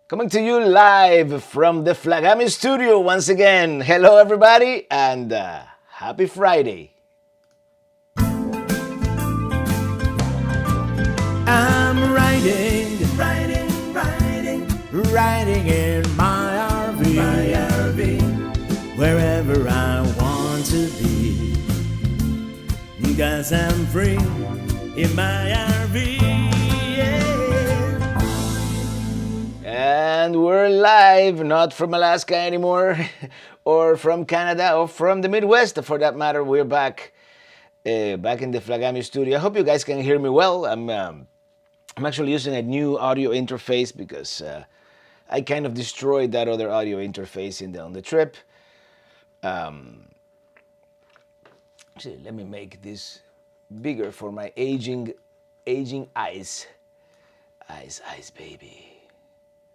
Coming to you live from the Flagami studio once again. Hello, everybody, and happy Friday. I'm riding in my RV, wherever I want to be. Because I'm free in my RV. Yeah. And we're live, not from Alaska anymore, or from Canada, or from the Midwest, for that matter. We're back in the Flagami studio. I hope you guys can hear me well. I'm actually using a new audio interface because I kind of destroyed that other audio interface on the trip. Actually, let me make this bigger for my aging eyes. Eyes, baby.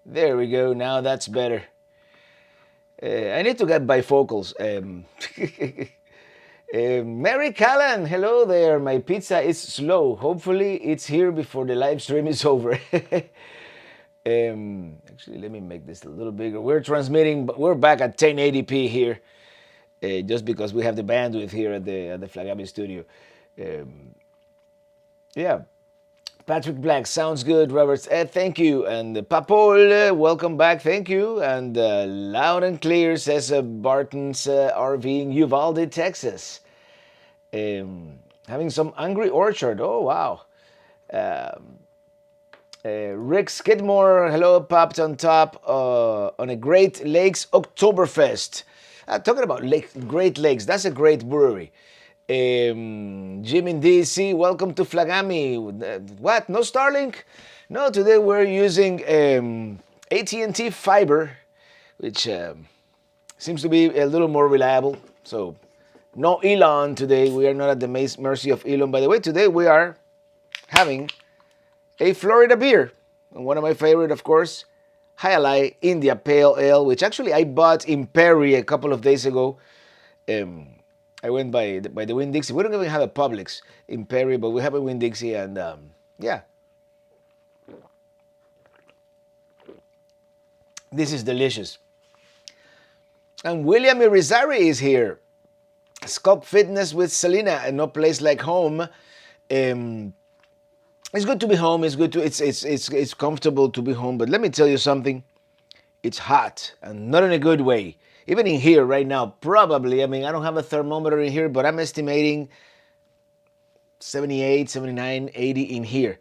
There we go. Now that's better. I need to get bifocals. Mary Callan, hello there. My pizza is slow. Hopefully it's here before the live stream is over. Actually, let me make this a little bigger. We're transmitting, but we're back at 1080p here, just because we have the bandwidth here at the Flagami studio. Yeah. Patrick Black, sounds good. Roberts, thank you. And Papol, welcome back, thank you. And loud and clear, says Barton's RV in Uvalde, Texas. Having some Angry Orchard, oh wow. Rick Skidmore, hello, popped on top on a Great Lakes Oktoberfest. Talking about Great Lakes, that's a great brewery. Jim in DC, welcome to Flagami. What? No Starlink? No, today we're using AT&T fiber, which seems to be a little more reliable. So no Elon today. We are not at the mercy of Elon. By the way, today we are having a Florida beer. And one of my favorite, of course, Hialeah India Pale Ale, which actually I bought in Perry a couple of days ago. I went by the Winn-Dixie. We don't even have a Publix in Perry, but we have a Winn-Dixie, and yeah. This is delicious. And William Irizarry is here. Sculpt Fitness with Selena, and no place like home. It's good to be home. It's comfortable to be home. But let me tell you something. It's hot, and not in a good way. Even in here right now, probably, I don't have a thermometer in here, but I'm estimating 78, 79, 80 in here.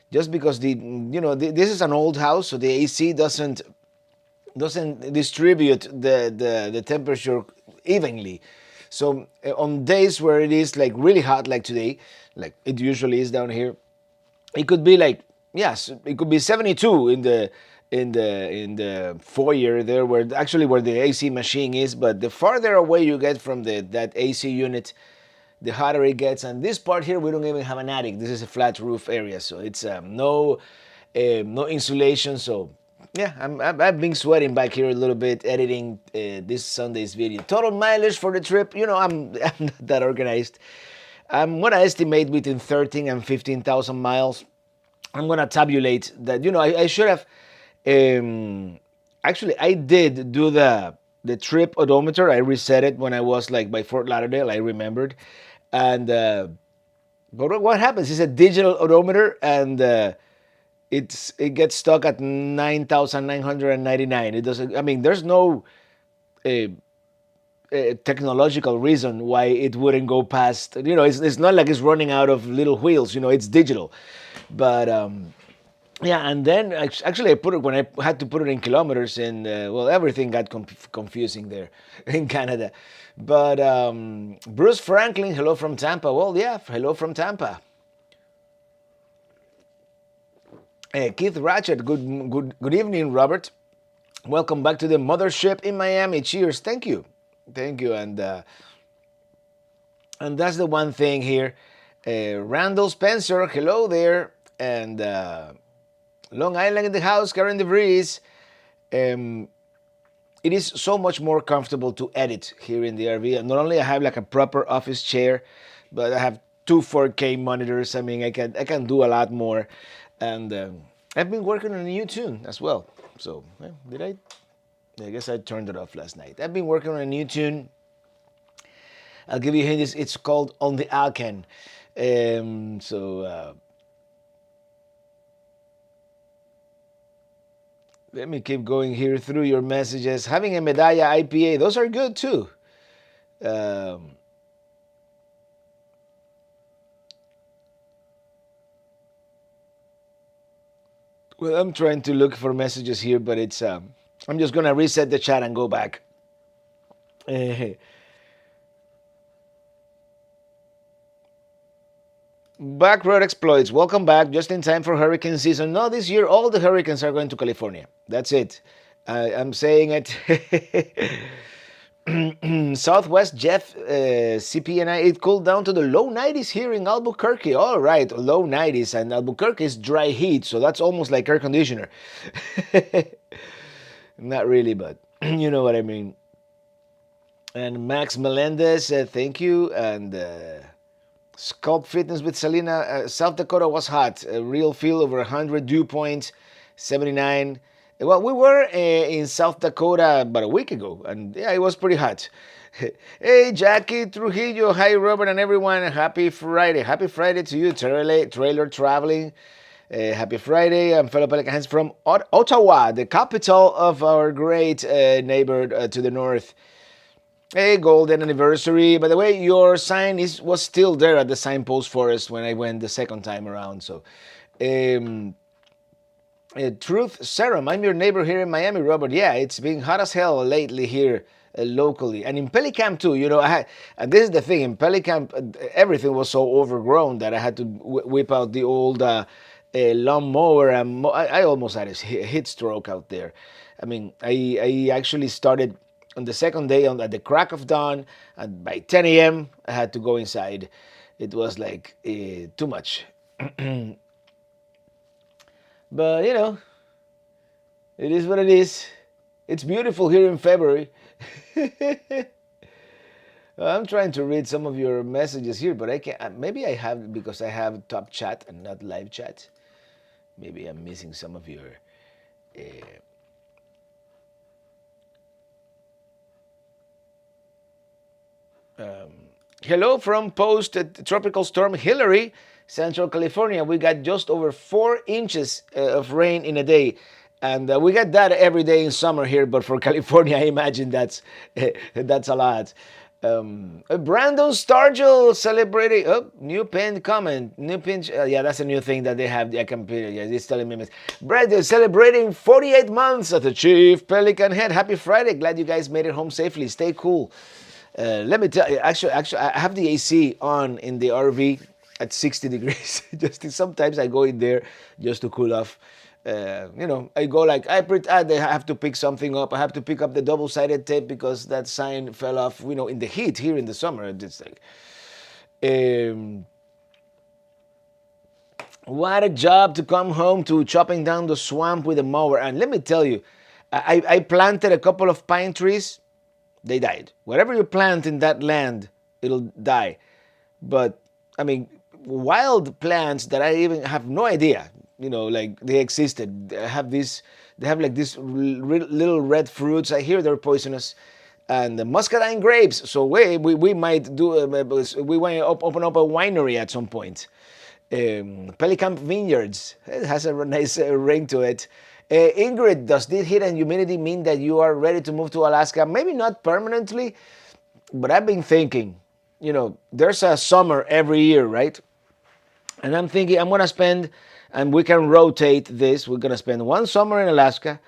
Just because this is an old house, so the AC doesn't distribute the temperature evenly. So on days where it is like really hot, like today, like it usually is down here, it could be like, yes, it could be 72 in the foyer there, where the AC machine is. But the farther away you get from that AC unit, the hotter it gets. And this part here, we don't even have an attic. This is a flat roof area, so it's no insulation. So yeah, I've been sweating back here a little bit editing this Sunday's video. Total mileage for the trip, I'm not that organized. I'm gonna estimate between 13 and 15,000 miles. I'm gonna tabulate that. I should have. Actually, I did do the trip odometer. I reset it when I was like by Fort Lauderdale. I remembered, and but what happens is a digital odometer, and it gets stuck at 9,999. It doesn't. There's no technological reason why it wouldn't go past. It's not like it's running out of little wheels. It's digital, but. Yeah, and then actually I put it when I had to put it in kilometers, and everything got confusing there in Canada. But Bruce Franklin, hello from Tampa. Well, yeah, hello from Tampa. Keith Ratchet, good evening, Robert. Welcome back to the mothership in Miami. Cheers, thank you, and that's the one thing here. Randall Spencer, hello there, and. Long Island in the house, Karen DeVries. It is so much more comfortable to edit here in the RV. Not only I have like a proper office chair, but I have two 4K monitors. I can do a lot more, and I've been working on a new tune as well. So, did I? I guess I turned it off last night. I've been working on a new tune. I'll give you a hint. It's called On the Alcan. Let me keep going here through your messages. Having a Medalla IPA, those are good too. Um, well, I'm trying to look for messages here, but it's. I'm just gonna reset the chat and go back. Back road exploits. Welcome back. Just in time for hurricane season. No, this year all the hurricanes are going to California. That's it. I'm saying it. Southwest Jeff, CP and I, it cooled down to the low 90s here in Albuquerque. All right, low 90s, and Albuquerque is dry heat, so that's almost like air conditioner. Not really, but you know what I mean. And Max Melendez, thank you. And Sculpt Fitness with Selena. South Dakota was hot. A real feel over 100 dew points, 79. Well, we were in South Dakota about a week ago, and yeah, it was pretty hot. Hey, Jackie Trujillo. Hi, Robert and everyone. Happy Friday. Happy Friday to you, trailer traveling. Happy Friday. I'm fellow Pelicans from Ottawa, the capital of our great neighbor to the north. Hey, golden anniversary. By the way, your sign was still there at the signpost forest when I went the second time around. So, Truth Serum. I'm your neighbor here in Miami, Robert. Yeah, it's been hot as hell lately here locally, and in Pelicamp too. You know, and this is the thing. In Pelicamp, everything was so overgrown that I had to whip out the old lawnmower, and I almost had a heat stroke out there. I mean, I actually started on the second day at the crack of dawn, and by 10 a.m. I had to go inside. It was like too much. But you know, it is what it is. It's beautiful here in February. I'm trying to read some of your messages here, but I can't. Maybe I have because I have top chat and not live chat. Maybe I'm missing some of your. Hello from post tropical storm Hillary, Central California. We got just over 4 inches of rain in a day. And we get that every day in summer here, but for California, I imagine that's a lot. Brandon Stargell celebrating. Oh, new pinned comment. New pin. Yeah, that's a new thing that they have. I can pin it. Yeah, it's telling me. Brandon celebrating 48 months at the Chief Pelican Head. Happy Friday. Glad you guys made it home safely. Stay cool. Let me tell you. Actually, I have the AC on in the RV at 60 degrees. Just sometimes I go in there just to cool off. You know, I go like, I have to pick something up. I have to pick up the double-sided tape because that sign fell off, you know, in the heat here in the summer. It's like, what a job to come home to chopping down the swamp with a mower. And let me tell you, I planted a couple of pine trees. They died. Whatever you plant in that land, it'll die. But, I mean, wild plants that I even have no idea, you know, like they existed. They have like these little red fruits. I hear they're poisonous. And the muscadine grapes. So we might do, we want to open up a winery at some point. Pelican Vineyards. It has a nice ring to it. Ingrid, does this heat and humidity mean that you are ready to move to Alaska? Maybe not permanently, but I've been thinking, you know, there's a summer every year, right? And I'm thinking I'm going to spend, and we can rotate this, we're going to spend one summer in Alaska,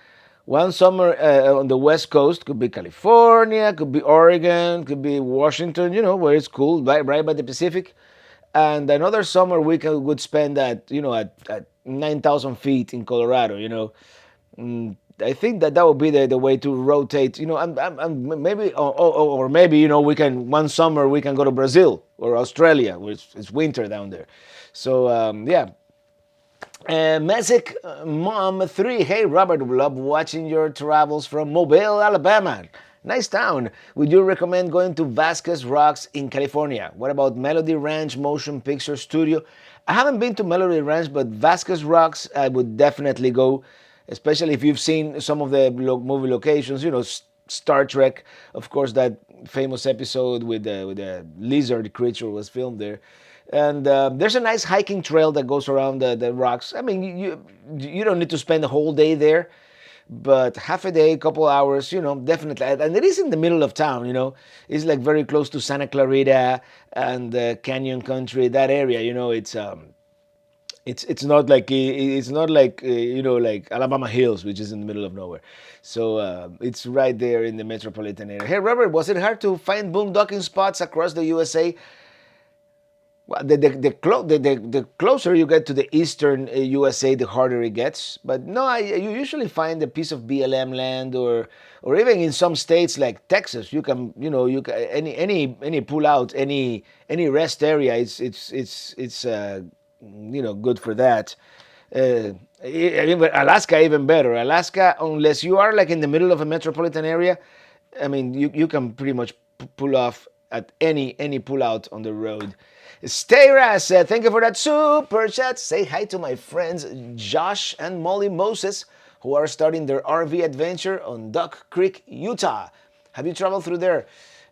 one summer on the West Coast, could be California, could be Oregon, could be Washington, you know, where it's cool, right by the Pacific. And another summer we would spend at, you know, at 9,000 feet in Colorado, you know. I think that would be the way to rotate, you know, and maybe, or maybe, you know, one summer we can go to Brazil or Australia, where it's winter down there. So, yeah. Mesic Mom 3, hey Robert, love watching your travels from Mobile, Alabama. Nice town. Would you recommend going to Vasquez Rocks in California? What about Melody Ranch Motion Picture Studio? I haven't been to Melody Ranch, but Vasquez Rocks I would definitely go, especially if you've seen some of the movie locations. Star Trek, of course, that famous episode with the lizard creature was filmed there. And there's a nice hiking trail that goes around the rocks. I mean, you don't need to spend the whole day there, but half a day, couple hours, definitely. And it is in the middle of town, It's like very close to Santa Clarita and Canyon Country, that area, it's not like like Alabama Hills, which is in the middle of nowhere. So it's right there in the metropolitan area. Hey Robert, was it hard to find boondocking spots across the USA? Well, the closer you get to the eastern USA, the harder it gets. But no, you usually find a piece of BLM land, or even in some states like Texas, you can any pull out, any rest area. It's good for that. Alaska even better. Alaska, unless you are like in the middle of a metropolitan area, I mean you can pretty much pull off at any pull out on the road. Stayra said, thank you for that super chat. Say hi to my friends Josh and Molly Moses, who are starting their RV adventure on Duck Creek, Utah. Have you traveled through there?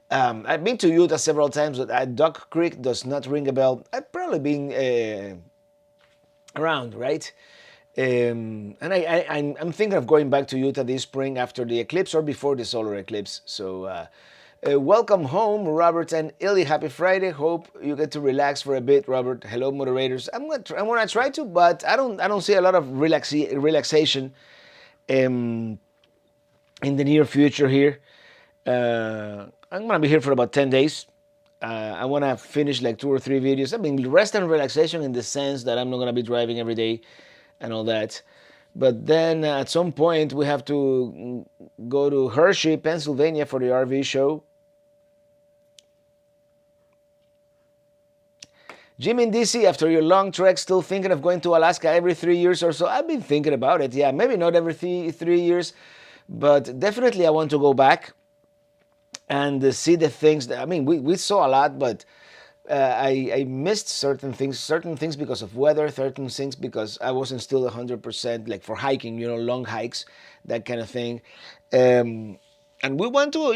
I've been to Utah several times, but Duck Creek does not ring a bell. I've probably been around, right? And I'm thinking of going back to Utah this spring after the eclipse or before the solar eclipse. So welcome home, Robert and Illy. Happy Friday. Hope you get to relax for a bit, Robert. Hello, moderators. I'm gonna try to, but I don't see a lot of relaxation in the near future here. I'm gonna be here for about 10 days. I want to finish like 2 or 3 videos. I mean, rest and relaxation in the sense that I'm not going to be driving every day and all that. But then at some point, we have to go to Hershey, Pennsylvania for the RV show. Jim in DC, after your long trek, still thinking of going to Alaska every 3 years or so? I've been thinking about it. Yeah, maybe not every 3 years, but definitely I want to go back and see the things that, I mean, we saw a lot, but I missed certain things because of weather, certain things because I wasn't still 100% like for hiking, long hikes, that kind of thing. And we want to,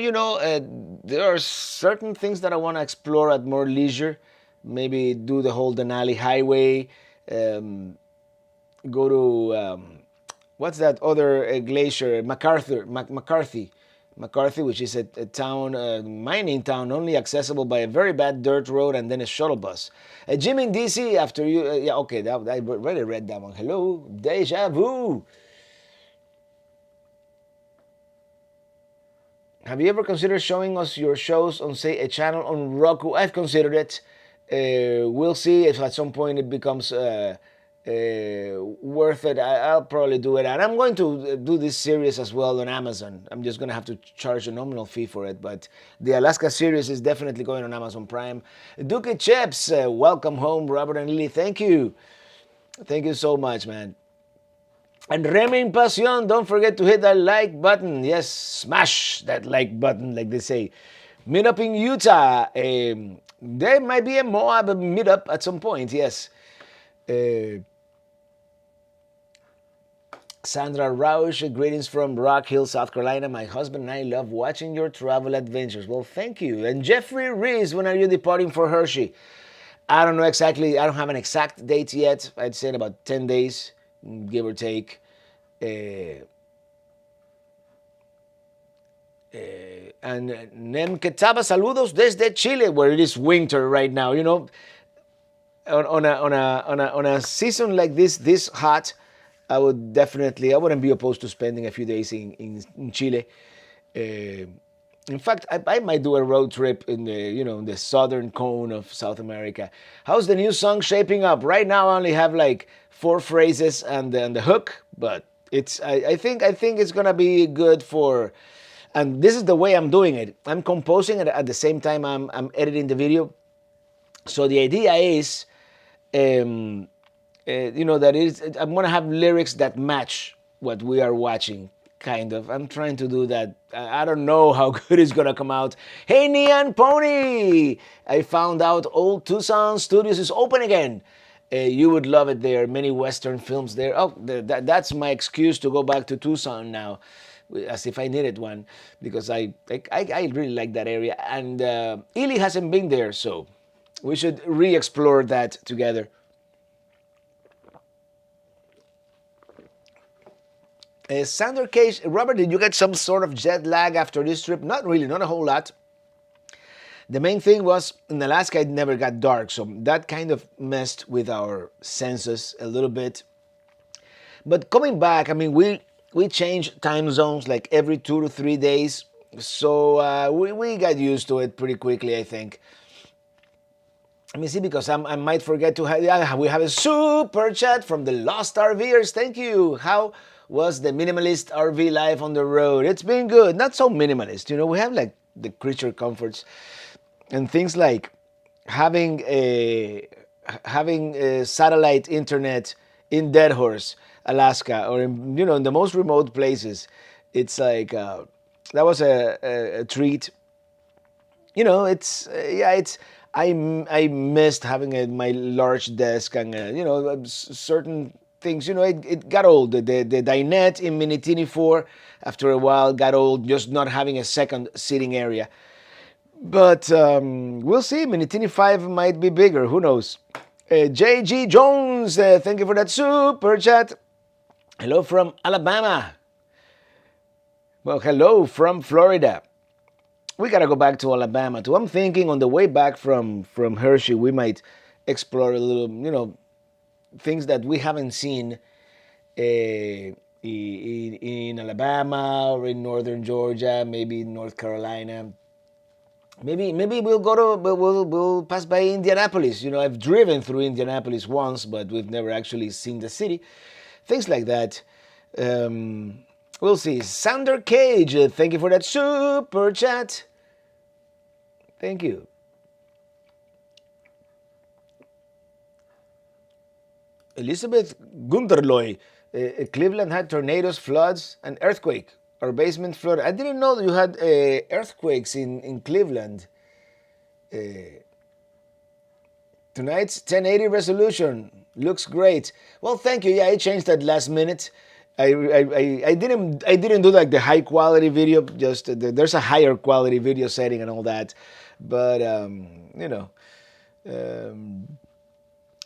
there are certain things that I want to explore at more leisure. Maybe do the whole Denali Highway, go to, what's that other glacier, McCarthy, which is a town, mining town, only accessible by a very bad dirt road and then a shuttle bus. Jim in DC, after you, yeah, okay, I already read that one. Hello, deja vu. Have you ever considered showing us your shows on, say, a channel on Roku? I've considered it. We'll see if at some point it becomes worth it. I'll probably do it, and I'm going to do this series as well on Amazon. I'm just going to have to charge a nominal fee for it, but the Alaska series is definitely going on Amazon Prime. Duke Chips, welcome home, Robert and Lily. Thank you so much, man. And Remy Pasión, don't forget to hit that like button. Yes, smash that like button, like they say. Meetup in Utah. There might be a Moab meetup at some point, yes. Sandra Rausch, greetings from Rock Hill, South Carolina. My husband and I love watching your travel adventures. Well, thank you. And Jeffrey Reese, when are you departing for Hershey? I don't know exactly. I don't have an exact date yet. I'd say in about 10 days, give or take. And Nem Quetzaba, saludos desde Chile, where it is winter right now. On a season like this hot, I wouldn't be opposed to spending a few days in Chile. In fact, I might do a road trip in the southern cone of South America. How's the new song shaping up? Right now, I only have like 4 phrases and the hook, but I think it's gonna be good for. And this is the way I'm doing it. I'm composing it at the same time I'm editing the video. So the idea is, that I'm gonna have lyrics that match what we are watching. Kind of. I'm trying to do that. I don't know how good it's gonna come out. Hey, Neon Pony! I found out old Tucson Studios is open again. You would love it there. Many Western films there. Oh, that's my excuse to go back to Tucson now, as if I needed one, because I really like that area. And Ely hasn't been there, so we should re-explore that together. Sander Cage, Robert, did you get some sort of jet lag after this trip? Not really, not a whole lot. The main thing was in Alaska it never got dark, so that kind of messed with our senses a little bit. But coming back, I mean, we changed time zones like every 2 to 3 days, so we got used to it pretty quickly, I think. Let me see, because I might forget to have. Yeah, we have a super chat from the Lost RVers. Thank you. How was the minimalist RV life on the road? It's been good. Not so minimalist, you know. We have like the creature comforts and things like having a satellite internet in Deadhorse, Alaska, or in the most remote places. It's like that was a treat. It's yeah, it's I missed having my large desk and certain things. It got old. The dinette in Minitini 4 after a while got old. Just not having a second sitting area. But we'll see. Minitini 5 might be bigger. Who knows? JG Jones, thank you for that super chat. Hello from Alabama. Well, hello from Florida. We gotta go back to Alabama too. I'm thinking on the way back from Hershey, we might explore a little, things that we haven't seen in Alabama or in northern Georgia, maybe in North Carolina. Maybe we'll pass by Indianapolis. I've driven through Indianapolis once, but we've never actually seen the city. Things like that. We'll see. Sander Cage, thank you for that super chat. Thank you. Elizabeth Gunterloy, Cleveland had tornadoes, floods, and earthquake. Our basement flooded. I didn't know that you had earthquakes in Cleveland. Tonight's 1080 resolution looks great. Well, thank you. Yeah, I changed that last minute. I didn't do like the high quality video. Just there's a higher quality video setting and all that, but I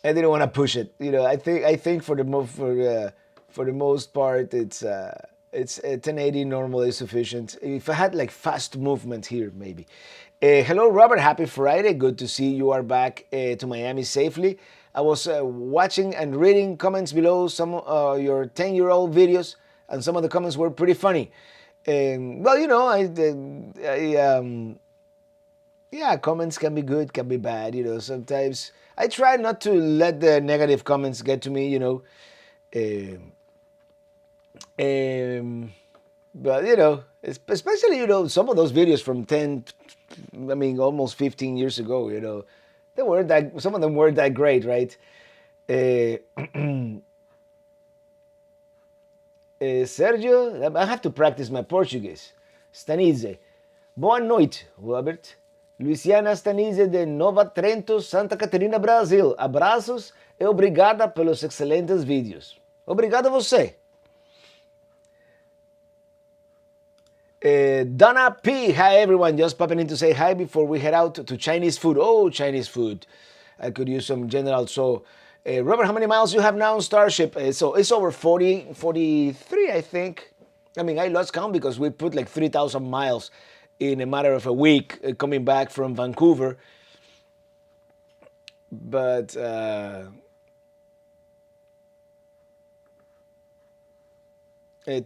didn't want to push it. I think for the most part it's 1080 normal is sufficient. If I had like fast movement here, maybe. Hello, Robert. Happy Friday. Good to see you are back to Miami safely. I was watching and reading comments below some your 10-year-old videos, and some of the comments were pretty funny. Yeah, comments can be good, can be bad. Sometimes I try not to let the negative comments get to me. But especially some of those videos from almost 15 years ago. Some of them weren't that great, right? Sergio, I have to practice my Portuguese. Stanise. Boa noite, Robert. Luciana Stanise de Nova Trento, Santa Catarina, Brasil. Abraços e obrigada pelos excelentes vídeos. Obrigado a você. Donna P. Hi everyone, just popping in to say hi before we head out to Chinese food. Oh, Chinese food. I could use some general. So, Robert, how many miles you have now on Starship? So it's over 43, I think. I lost count because we put like 3,000 miles in a matter of a week coming back from Vancouver. But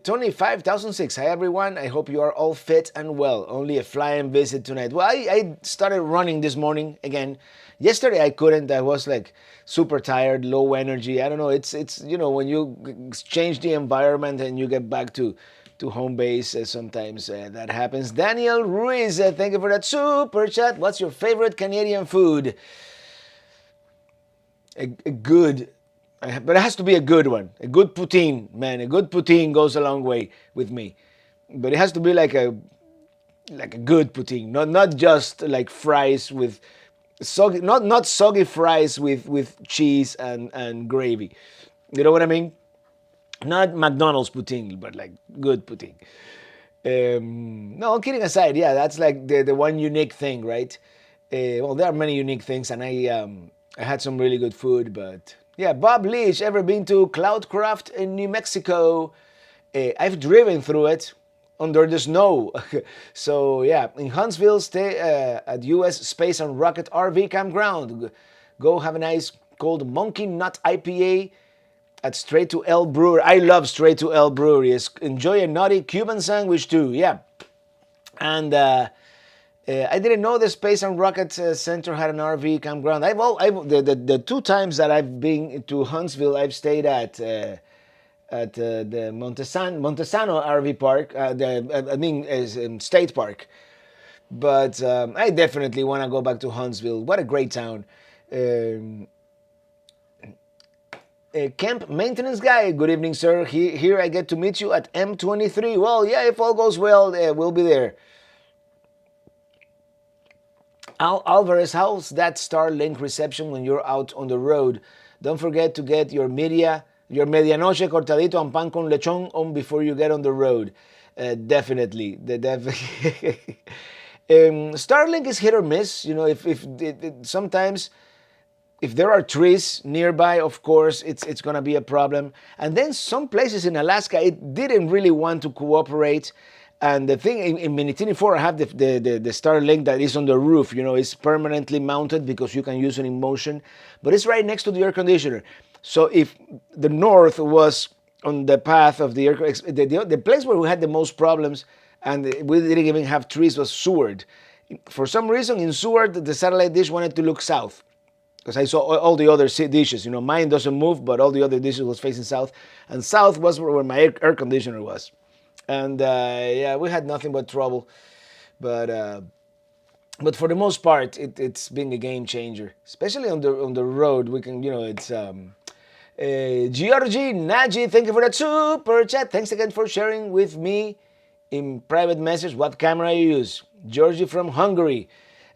25,006. Hi everyone. I hope you are all fit and well. Only a flying visit tonight. Well, I started running this morning again. Yesterday I couldn't. I was like super tired, low energy. I don't know. It's when you change the environment and you get back to home base, sometimes that happens. Daniel Ruiz, thank you for that super chat. What's your favorite Canadian food? A good. But it has to be a good one. A good poutine, man. A good poutine goes a long way with me. But it has to be like a good poutine, not just like fries with soggy, not soggy fries with cheese and gravy. You know what I mean? Not McDonald's poutine, but like good poutine. No, kidding aside, yeah, that's like the one unique thing, right? Well, there are many unique things, and I had some really good food, but yeah, Bob Leach, ever been to Cloudcraft in New Mexico? I've driven through it under the snow. So yeah, in Huntsville, stay at U.S. Space and Rocket RV Campground. Go have a nice cold Monkey Nut IPA at Straight to L Brewery. I love Straight to L Brewery. Enjoy a nutty Cuban sandwich too. Yeah, and I didn't know the Space and Rocket Center had an RV campground. The two times that I've been to Huntsville, I've stayed at the Montesano RV Park. State Park. But I definitely want to go back to Huntsville. What a great town. Camp maintenance guy, good evening, sir. Here I get to meet you at M23. Well, yeah, if all goes well, we'll be there. Alvarez, how's that Starlink reception when you're out on the road? Don't forget to get your medianoche cortadito and pan con lechon on before you get on the road. Definitely. Starlink is hit or miss. You know, if sometimes if there are trees nearby, of course, it's going to be a problem. And then some places in Alaska, it didn't really want to cooperate. And the thing in Minitini 4, I have the Starlink that is on the roof. You know, it's permanently mounted because you can use it in motion. But it's right next to the air conditioner. So if the north was on the path of the air, the place where we had the most problems and we didn't even have trees was Seward. For some reason in Seward, the satellite dish wanted to look south. Because I saw all the other dishes, you know, mine doesn't move, but all the other dishes was facing south, and south was where my air conditioner was, and yeah, we had nothing but trouble, but for the most part, it's been a game changer, especially on the road. We can, you know, it's Georgie Naji, thank you for that super chat. Thanks again for sharing with me in private message what camera you use. Georgie from Hungary.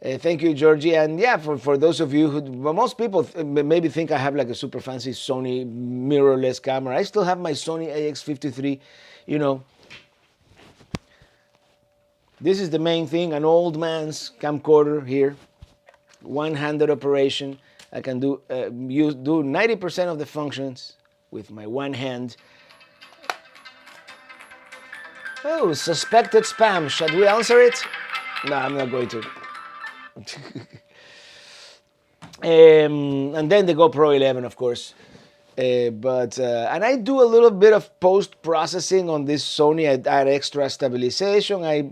Thank you, Georgie. And yeah, for those of you well, most people maybe think I have like a super fancy Sony mirrorless camera. I still have my Sony AX53, you know. This is the main thing, an old man's camcorder here. One-handed operation. I can do 90% of the functions with my one hand. Oh, suspected spam. Should we answer it? No, I'm not going to. And then the GoPro 11, of course. And I do a little bit of post-processing on this Sony. I add extra stabilization. I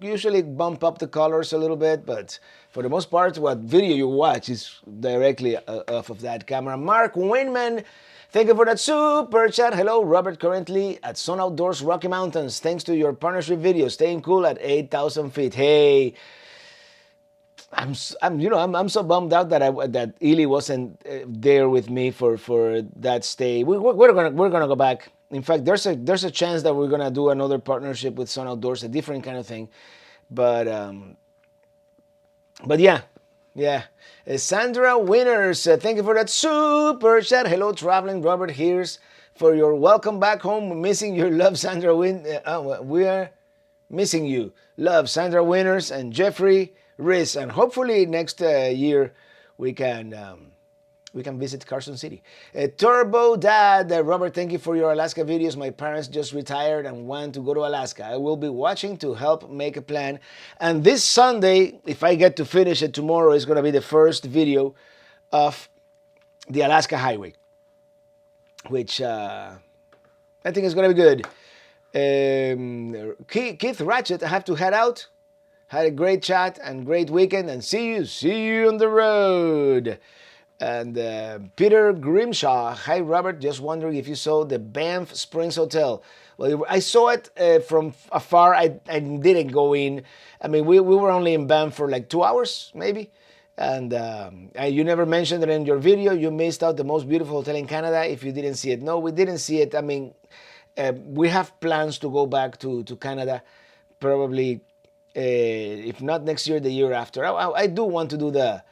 usually bump up the colors a little bit, but for the most part, what video you watch is directly off of that camera. Mark Winman, thank you for that super chat. Hello, Robert, currently at Sun Outdoors Rocky Mountains. Thanks to your partnership video, staying cool at 8,000 feet. Hey, I'm so bummed out that Ely wasn't there with me for that stay. We're gonna go back. In fact, there's a chance that we're gonna do another partnership with Sun Outdoors, a different kind of thing. But yeah. Sandra Winners, thank you for that super chat. Hello, traveling Robert. Here's for your welcome back home. Missing your love, Sandra we are missing you. Love, Sandra Winners and Jeffrey Riz, and hopefully next year we can visit Carson City. Turbo Dad, Robert, thank you for your Alaska videos. My parents just retired and want to go to Alaska. I will be watching to help make a plan. And this Sunday, if I get to finish it tomorrow, is going to be the first video of the Alaska Highway, which I think is going to be good. Keith Ratchet, I have to head out. Had a great chat and great weekend, and see you on the road. And Peter Grimshaw, hi Robert, just wondering if you saw the Banff Springs Hotel. Well, I saw it from afar. I didn't go in. I mean, we were only in Banff for like 2 hours, maybe. And you never mentioned it in your video. You missed out the most beautiful hotel in Canada if you didn't see it. No, we didn't see it. I mean, we have plans to go back to Canada, probably. If not next year, the year after. I do want to do the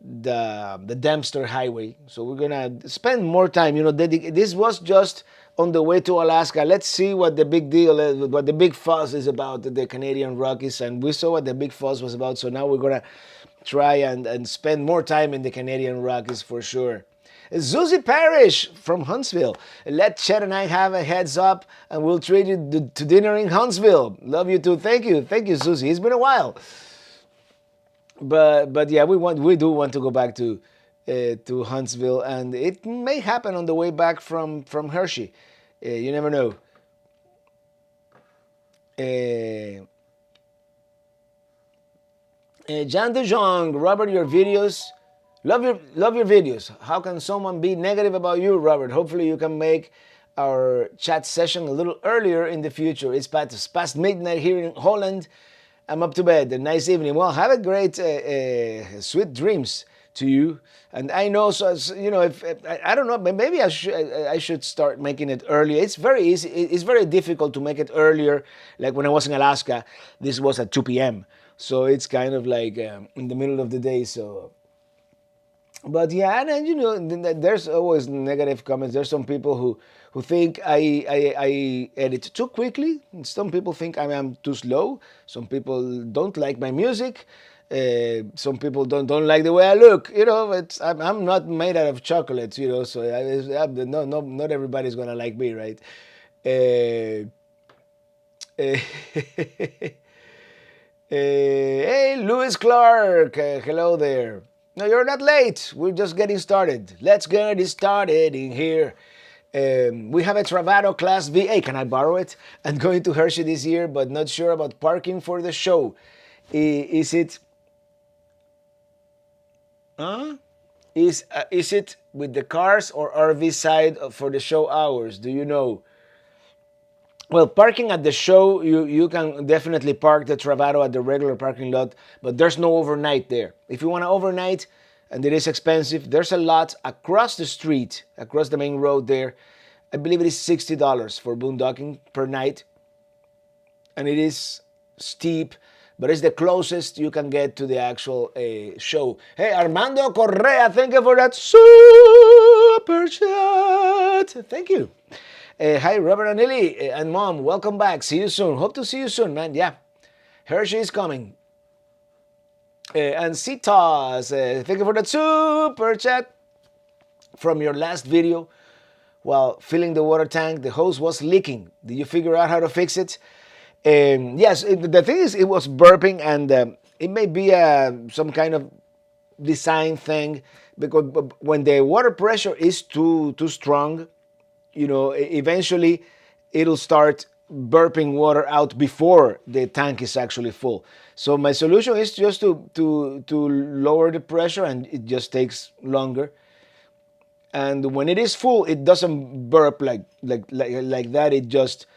the Dempster Highway. So we're gonna spend more time. This was just on the way to Alaska. Let's see what the big deal is, what the big fuss is about the Canadian Rockies, and we saw what the big fuss was about. So now we're gonna try and spend more time in the Canadian Rockies for sure. Susie Parrish from Huntsville. Let Chet and I have a heads up, and we'll treat you to dinner in Huntsville. Love you too. Thank you, Susie. It's been a while, but yeah, we do want to go back to Huntsville, and it may happen on the way back from Hershey. You never know. Jan De Jong, Robert, your videos. Love your videos. How can someone be negative about you, Robert? Hopefully you can make our chat session a little earlier in the future. It's past midnight here in Holland. I'm up to bed. A nice evening. Well, have a great, sweet dreams to you. And I know, so if I don't know, maybe I should start making it earlier. It's very easy. It's very difficult to make it earlier. Like when I was in Alaska, this was at 2 p.m. So it's kind of like in the middle of the day. So. But yeah, and there's always negative comments. There's some people who think I edit too quickly. Some people think I'm too slow. Some people don't like my music. Some people don't like the way I look. I'm not made out of chocolates. So not everybody's gonna like me, right? Hey, Lewis Clark. Hello there. No, you're not late. We're just getting started. Let's get it started in here. We have a Travado Class VA. Can I borrow it? I'm going to Hershey this year, but not sure about parking for the show. Is it? Is it with the cars or RV side for the show hours? Do you know? Well, parking at the show, you can definitely park the Travado at the regular parking lot, but there's no overnight there. If you want to overnight, and it is expensive, there's a lot across the street, across the main road there. I believe it is $60 for boondocking per night. And it is steep, but it's the closest you can get to the actual show. Hey, Armando Correa, thank you for that super chat. Thank you. Hi, Robert and Lily and Mom. Welcome back. See you soon. Hope to see you soon, man. Yeah. Hershey is coming. And Citas, thank you for that super chat. From your last video, while filling the water tank, the hose was leaking. Did you figure out how to fix it? Yes, the thing is, it was burping, and it may be some kind of design thing, because when the water pressure is too strong, eventually it'll start burping water out before the tank is actually full. So my solution is just to lower the pressure, and it just takes longer. And when it is full, it doesn't burp like that. It just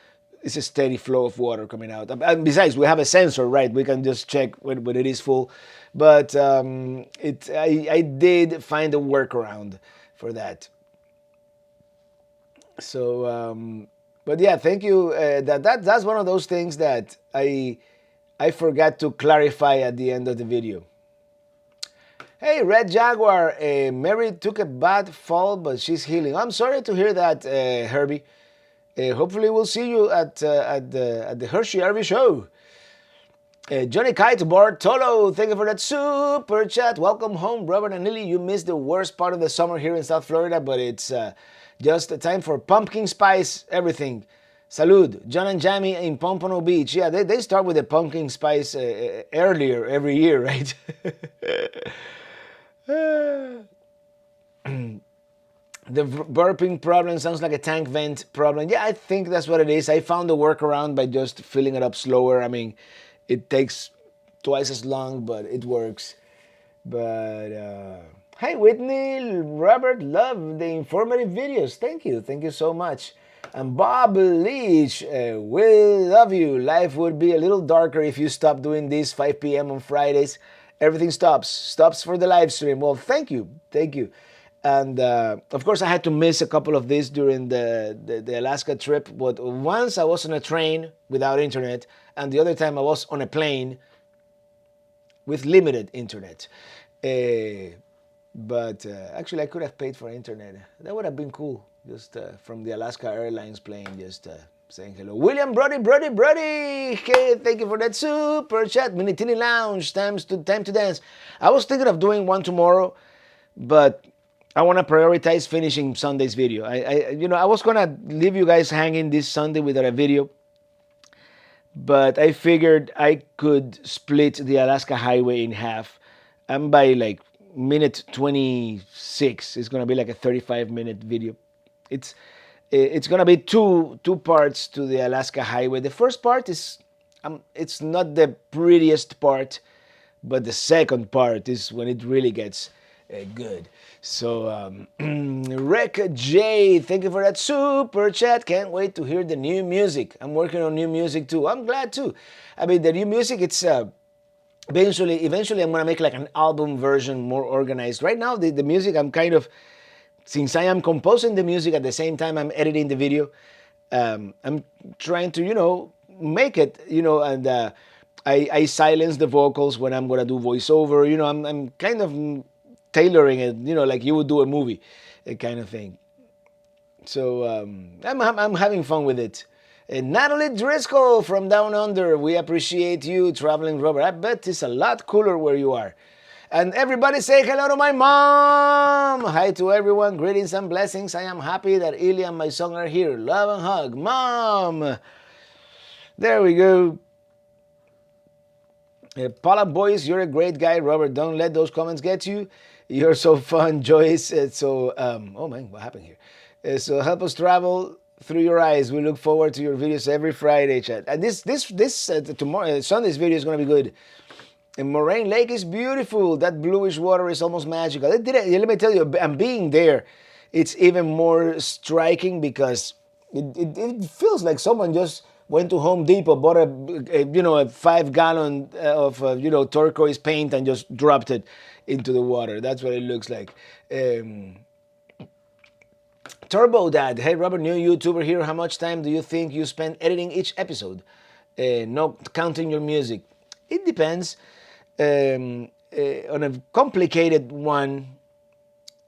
it's a steady flow of water coming out. And besides, we have a sensor, right? We can just check when it is full. But I did find a workaround for that. So, but yeah, thank you. That's one of those things that I forgot to clarify at the end of the video. Hey, Red Jaguar, Mary took a bad fall, but she's healing. I'm sorry to hear that, Herbie. Hopefully we'll see you at the Hershey RV show. Johnny Kite Bartolo, thank you for that super chat. Welcome home, Robert and Lily. You missed the worst part of the summer here in South Florida, but it's just a time for pumpkin spice everything. Salud, John and Jamie in Pompano Beach. Yeah, they start with the pumpkin spice earlier every year, right? The burping problem sounds like a tank vent problem. Yeah, I think that's what it is. I found a workaround by just filling it up slower. I mean, it takes twice as long, but it works. But hey, Whitney, Robert, love the informative videos. Thank you so much. And Bob Leach, we love you. Life would be a little darker if you stopped doing this 5 p.m. on Fridays. Everything stops for the live stream. Well, thank you. And of course, I had to miss a couple of these during the Alaska trip. But once I was on a train without internet, and the other time I was on a plane with limited internet. But actually, I could have paid for internet. That would have been cool. Just from the Alaska Airlines plane, just saying hello. William Brody. Hey, thank you for that super chat. Minitini Lounge, time to dance. I was thinking of doing one tomorrow, but I want to prioritize finishing Sunday's video. I was gonna leave you guys hanging this Sunday without a video, but I figured I could split the Alaska Highway in half. And by like minute 26, it's gonna be like a 35-minute video. It's it's gonna be two parts to the Alaska Highway. The first part is it's not the prettiest part, but the second part is when it really gets good. So, Rec J, thank you for that super chat. Can't wait to hear the new music. I'm working on new music too. I'm glad too. I mean, the new music, it's eventually I'm gonna make like an album version, more organized. Right now, the music, I'm kind of, since I am composing the music at the same time I'm editing the video, I'm trying to, make it, and I silence the vocals when I'm gonna do voiceover. I'm kind of tailoring it, like you would do a movie, kind of thing. So I'm having fun with it. Natalie Driscoll from Down Under, we appreciate you, Traveling Robert. I bet it's a lot cooler where you are. And everybody say hello to my mom. Hi to everyone. Greetings and blessings. I am happy that Ilya and my son are here. Love and hug. Mom. There we go. Paula Boyce, you're a great guy. Robert, don't let those comments get you. You're so fun, Joyce. Oh man, what happened here? So help us travel through your eyes. We look forward to your videos every Friday, chat. And this tomorrow Sunday's video is gonna be good. And Moraine Lake is beautiful. That bluish water is almost magical. Let me tell you, and being there, it's even more striking because it feels like someone just went to Home Depot, bought a 5-gallon of turquoise paint and just dropped it into the water. That's what it looks like. Turbo Dad, hey Robert, new YouTuber here. How much time do you think you spend editing each episode? Not counting your music. It depends. On a complicated one,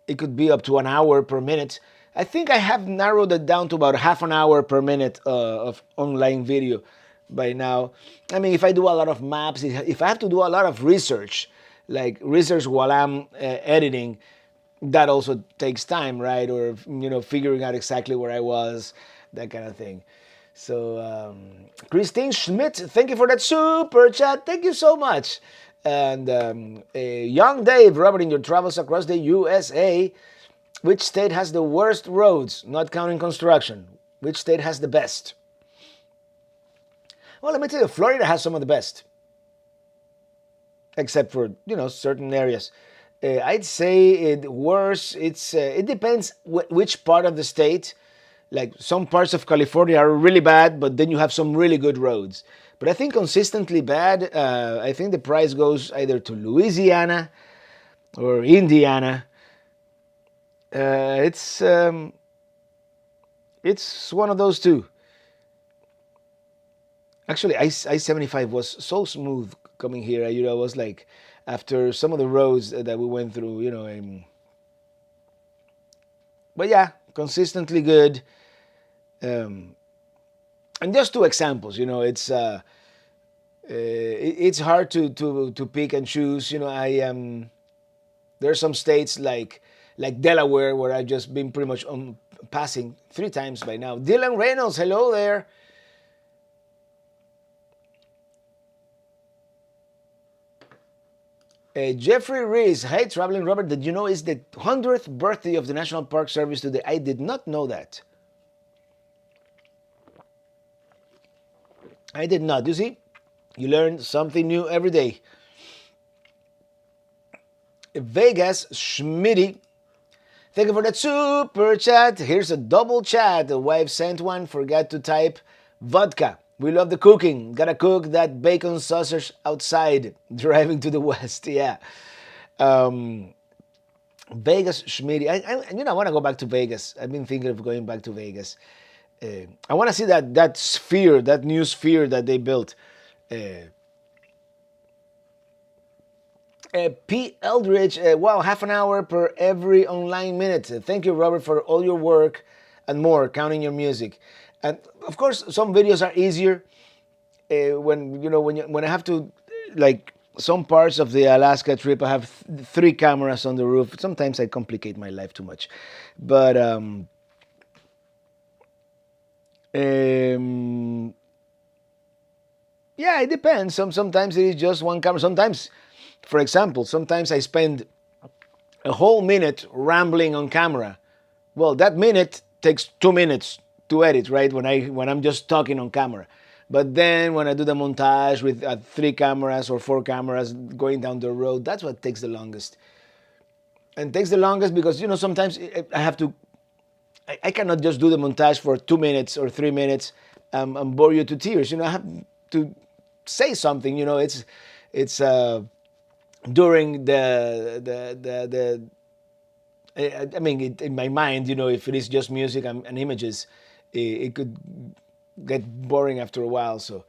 it could be up to an hour per minute. I think I have narrowed it down to about half an hour per minute of online video by now. I mean, if I do a lot of maps, if I have to do a lot of research, like research while I'm editing, that also takes time, right? Or, figuring out exactly where I was, that kind of thing. So, Christine Schmidt, thank you for that super chat. Thank you so much. And Young Dave, Robert, in your travels across the USA, which state has the worst roads, not counting construction? Which state has the best? Well, let me tell you, Florida has some of the best, except for certain areas. I'd say it worse. It depends which part of the state. Like some parts of California are really bad, but then you have some really good roads. But I think consistently bad, I think the price goes either to Louisiana or Indiana. It's one of those two. Actually, I-75 was so smooth coming here. I was like, after some of the roads that we went through, but yeah, consistently good. And just two examples, it's hard to pick and choose. There's some states like Delaware where I've just been pretty much passing 3 times by now. Dylan Reynolds, hello there. Jeffrey Reese, hey Traveling Robert, did you know it's the 100th birthday of the National Park Service today? I did not know that. I did not. You see, you learn something new every day. Vegas Schmitty, thank you for that super chat. Here's a double chat. The wife sent one, forgot to type vodka. We love the cooking. Gotta cook that bacon sausage outside. Driving to the west, yeah. Vegas Schmitty. I want to go back to Vegas. I've been thinking of going back to Vegas. I want to see that sphere, that new sphere that they built. P. Eldridge, wow, half an hour per every online minute. Thank you, Robert, for all your work and more, counting your music. And of course, some videos are easier when I have to, like some parts of the Alaska trip, I have three cameras on the roof. Sometimes I complicate my life too much, but um, yeah, it depends. Sometimes it is just one camera. Sometimes, for example, sometimes I spend a whole minute rambling on camera. Well, that minute takes 2 minutes to edit, right? When I'm just talking on camera. But then when I do the montage with three cameras or four cameras going down the road, that's what takes the longest. And takes the longest because sometimes I have to. I cannot just do the montage for 2 minutes or 3 minutes and bore you to tears. I have to say something. It's during I mean, in my mind, if it is just music and images, it could get boring after a while. So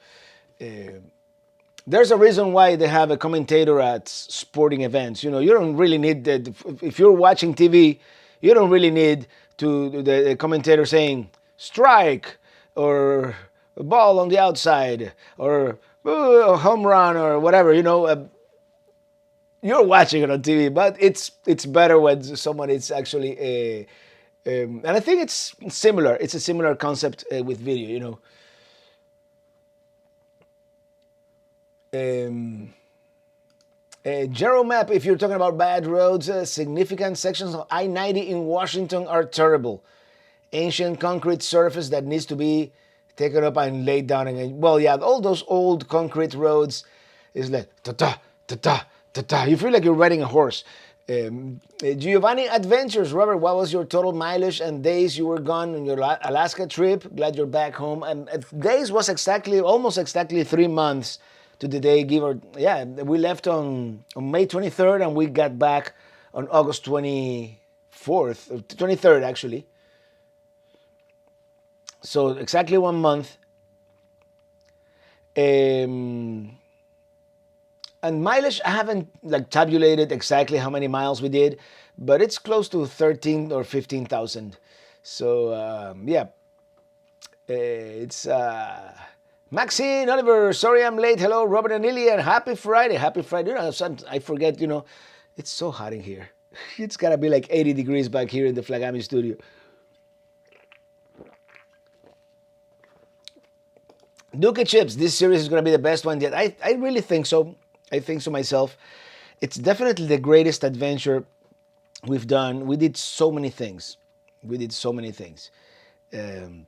there's a reason why they have a commentator at sporting events. You don't really need that. If you're watching TV, you don't really need the commentator saying strike or ball on the outside or home run or whatever. You're watching it on TV, but it's better when someone is actually and I think it's similar. It's a similar concept with video. General map. If you're talking about bad roads, significant sections of I-90 in Washington are terrible. Ancient concrete surface that needs to be taken up and laid down again. Well, yeah, all those old concrete roads is like ta ta ta ta ta ta. You feel like you're riding a horse. Giovanni Adventures, Robert, what was your total mileage and days you were gone on your Alaska trip? Glad you're back home. And days was almost exactly 3 months to the day. We left on May 23rd and we got back on August 24th, 23rd actually. So exactly 1 month. And mileage, I haven't tabulated exactly how many miles we did, but it's close to 13 or 15,000. So yeah, it's Maxine Oliver. Sorry I'm late. Hello, Robert and Lillian. Happy Friday. Happy Friday. I forget. It's so hot in here. It's gotta be like 80 degrees back here in the Flagami studio. Duke Chips. This series is gonna be the best one yet. I really think so. I think so myself. It's definitely the greatest adventure we've done. We did so many things. And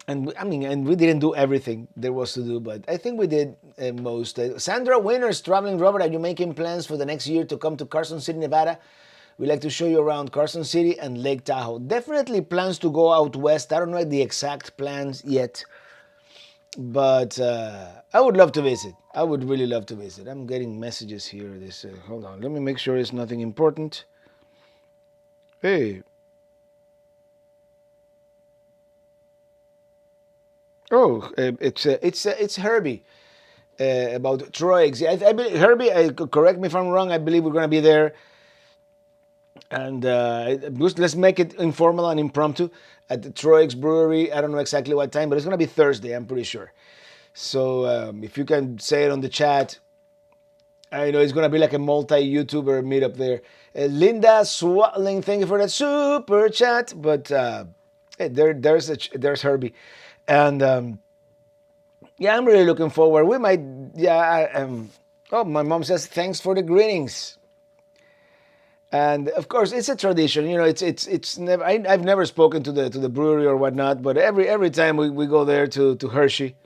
we didn't do everything there was to do, but I think we did most. Sandra Winners, Traveling Robert, are you making plans for the next year to come to Carson City, Nevada? We like to show you around Carson City and Lake Tahoe. Definitely plans to go out west. I don't know the exact plans yet, but I would love to visit. I would really love to visit. I'm getting messages here. Hold on, let me make sure it's nothing important. Hey. Oh, it's Herbie about Troy. I believe, Herbie, correct me if I'm wrong. I believe we're gonna be there, and let's make it informal and impromptu at the Troix Brewery. I don't know exactly what time, but it's gonna be Thursday. I'm pretty sure. So if you can say it on the chat, I know it's gonna be like a multi-YouTuber meetup there. Linda Swatling, thank you for that super chat. But hey, there's Herbie, and yeah, I'm really looking forward. We might, yeah. Oh, my mom says thanks for the greetings. And of course, it's a tradition. It's never. I've never spoken to the brewery or whatnot, but every time we go there to Hershey.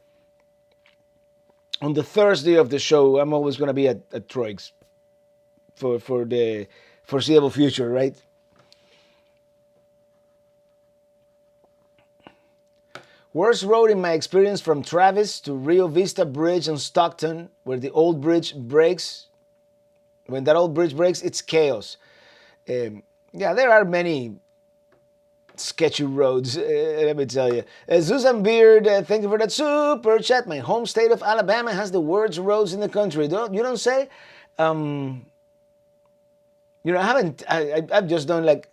On the Thursday of the show, I'm always going to be at Troix for the foreseeable future, right? Worst road in my experience from Travis to Rio Vista Bridge in Stockton, where the old bridge breaks. When that old bridge breaks, it's chaos. Yeah, there are many sketchy roads, let me tell you. Susan Beard, thank you for that super chat. My home state of Alabama has the worst roads in the country. You don't say? Um, I haven't. I've just done like.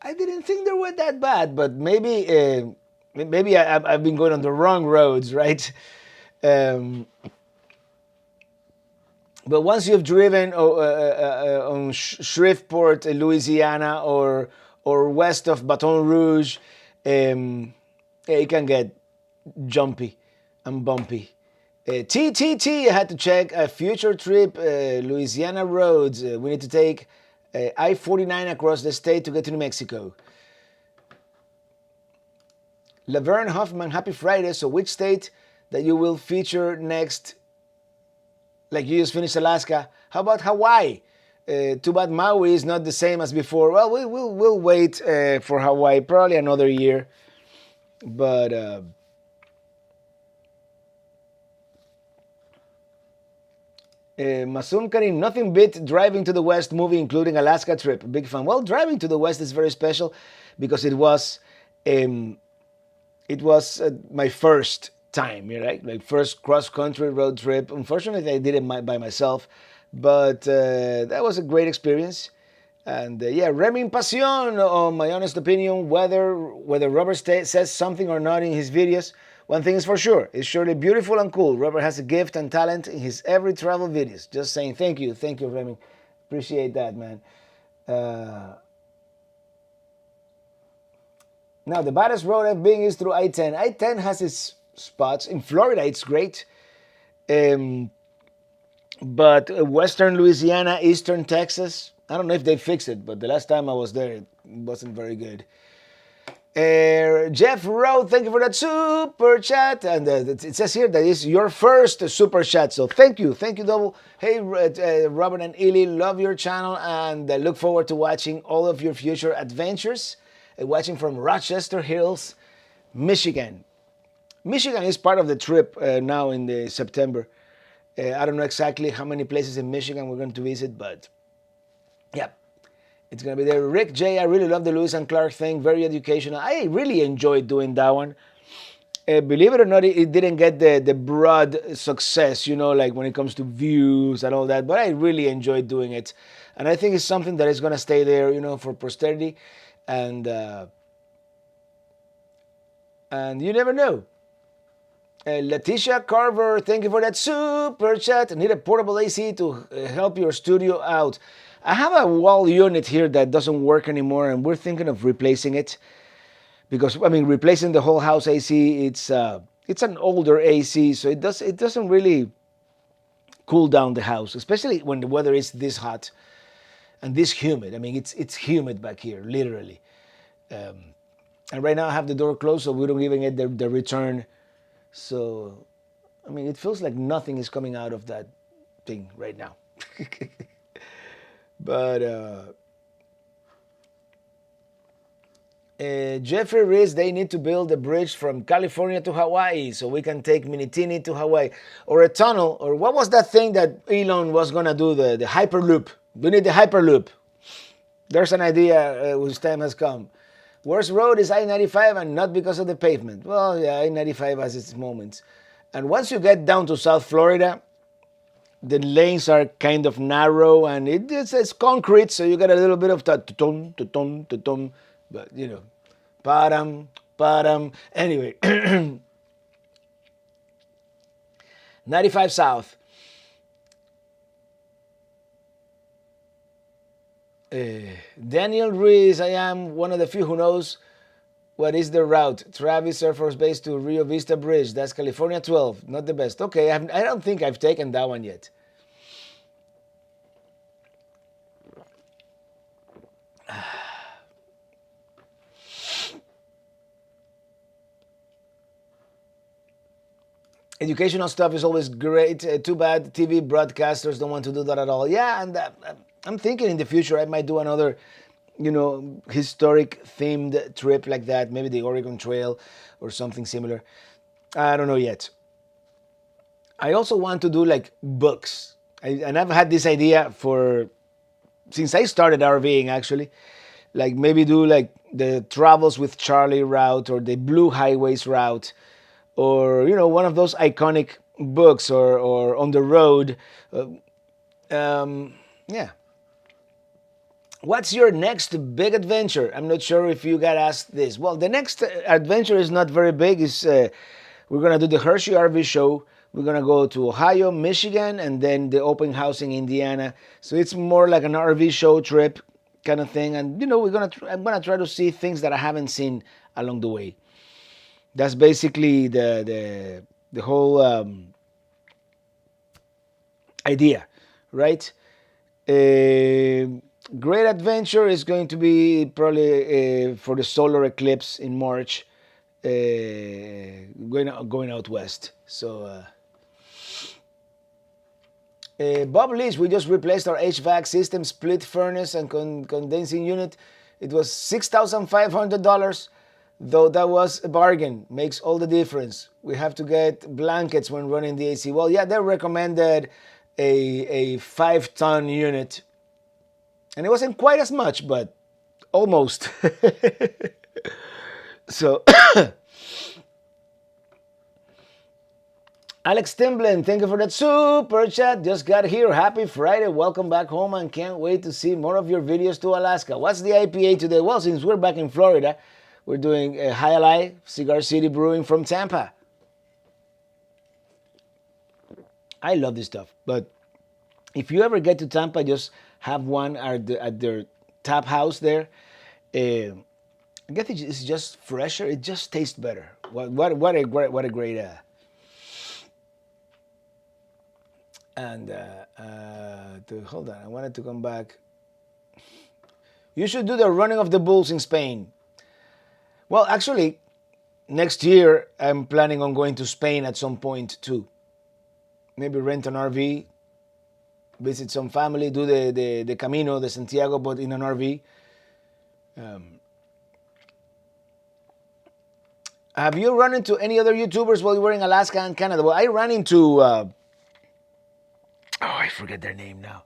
I didn't think they were that bad, but maybe I've been going on the wrong roads, right? Um, but once you've driven on Shreveport, Louisiana, or west of Baton Rouge, it can get jumpy and bumpy. TTT, I had to check a future trip, Louisiana roads. We need to take I-49 across the state to get to New Mexico. Laverne Hoffman, happy Friday. So which state that you will feature next? Like you just finished Alaska. How about Hawaii? Too bad Maui is not the same as before. Well, we'll wait for Hawaii, probably another year. But Masum Karim, nothing beat driving to the West movie, including Alaska trip. Big fan. Well, driving to the West is very special because it was my first time, right? Like first cross country road trip. Unfortunately, I did it by myself, but that was a great experience. And yeah, Remin Pasión, on my honest opinion, whether Robert says something or not in his videos, one thing is for sure, it's surely beautiful and cool. Robert has a gift and talent in his every travel videos. Just saying thank you, Remin. Appreciate that, man. Now, the baddest road I've been is through I-10. I-10 has its spots. In Florida, it's great. But Western Louisiana, Eastern Texas, I don't know if they fixed it, but the last time I was there, it wasn't very good. Jeff Rowe, thank you for that super chat. And it says here that it's your first super chat. So thank you double. Hey, Robert and Illy, love your channel and look forward to watching all of your future adventures. Watching from Rochester Hills, Michigan. Michigan is part of the trip now in the September. I don't know exactly how many places in Michigan we're going to visit, but yeah, it's going to be there. Rick J, I really love the Lewis and Clark thing. Very educational. I really enjoyed doing that one. Believe it or not, it didn't get the broad success, like when it comes to views and all that, but I really enjoyed doing it. And I think it's something that is going to stay there, for posterity. And you never know. Letitia Carver, thank you for that super chat. I need a portable AC to help your studio out. I have a wall unit here that doesn't work anymore, and we're thinking of replacing it. Because replacing the whole house AC, it's an older AC, so it doesn't really cool down the house, especially when the weather is this hot and this humid. It's humid back here, literally. And right now I have the door closed, so we don't even get the return. So, it feels like nothing is coming out of that thing right now. But Jeffrey Reese, they need to build a bridge from California to Hawaii so we can take Minitini to Hawaii. Or a tunnel, or what was that thing that Elon was going to do, the Hyperloop? We need the Hyperloop. There's an idea whose time has come. Worst road is I-95 and not because of the pavement. Well, yeah, I-95 has its moments. And once you get down to South Florida, the lanes are kind of narrow and it's concrete, so you get a little bit of ta-tum, ta-tum, ta-tum. But, padam, padam. Anyway, 95 South. Daniel Ruiz, I am one of the few who knows what is the route. Travis Air Force Base to Rio Vista Bridge. That's California 12. Not the best. Okay, I don't think I've taken that one yet. Educational stuff is always great. Too bad TV broadcasters don't want to do that at all. Yeah, and I'm thinking in the future I might do another, historic themed trip like that. Maybe the Oregon Trail or something similar. I don't know yet. I also want to do like books. And I've had this idea since I started RVing actually. Like maybe do like the Travels with Charlie route or the Blue Highways route. Or, one of those iconic books or on the road. Yeah. What's your next big adventure? I'm not sure if you got asked this. Well, the next adventure is not very big. Is We're gonna do the Hershey RV show. We're gonna go to Ohio, Michigan, and then the open house in Indiana. So it's more like an RV show trip kind of thing. And I'm gonna try to see things that I haven't seen along the way. That's basically the whole idea, right? Uh, Great adventure is going to be probably for the solar eclipse in March, going out west. So, Bob Leach, we just replaced our HVAC system, split furnace and condensing unit. It was $6,500, though that was a bargain. Makes all the difference. We have to get blankets when running the AC. Well, yeah, they recommended a 5-ton unit, and it wasn't quite as much, but almost. So, Alex Timblin, thank you for that super chat. Just got here. Happy Friday. Welcome back home and can't wait to see more of your videos to Alaska. What's the IPA today? Well, since we're back in Florida, we're doing a High Ally Cigar City Brewing from Tampa. I love this stuff, but if you ever get to Tampa, just have one at their tap house there. I guess it's just fresher. It just tastes better. What a great hold on, I wanted to come back. You should do the running of the bulls in Spain. Well, actually, next year I'm planning on going to Spain at some point too. Maybe rent an RV, visit some family, do the Camino de Santiago, but in an RV. Have you run into any other YouTubers while you were in Alaska and Canada? Well, I ran into, I forget their name now.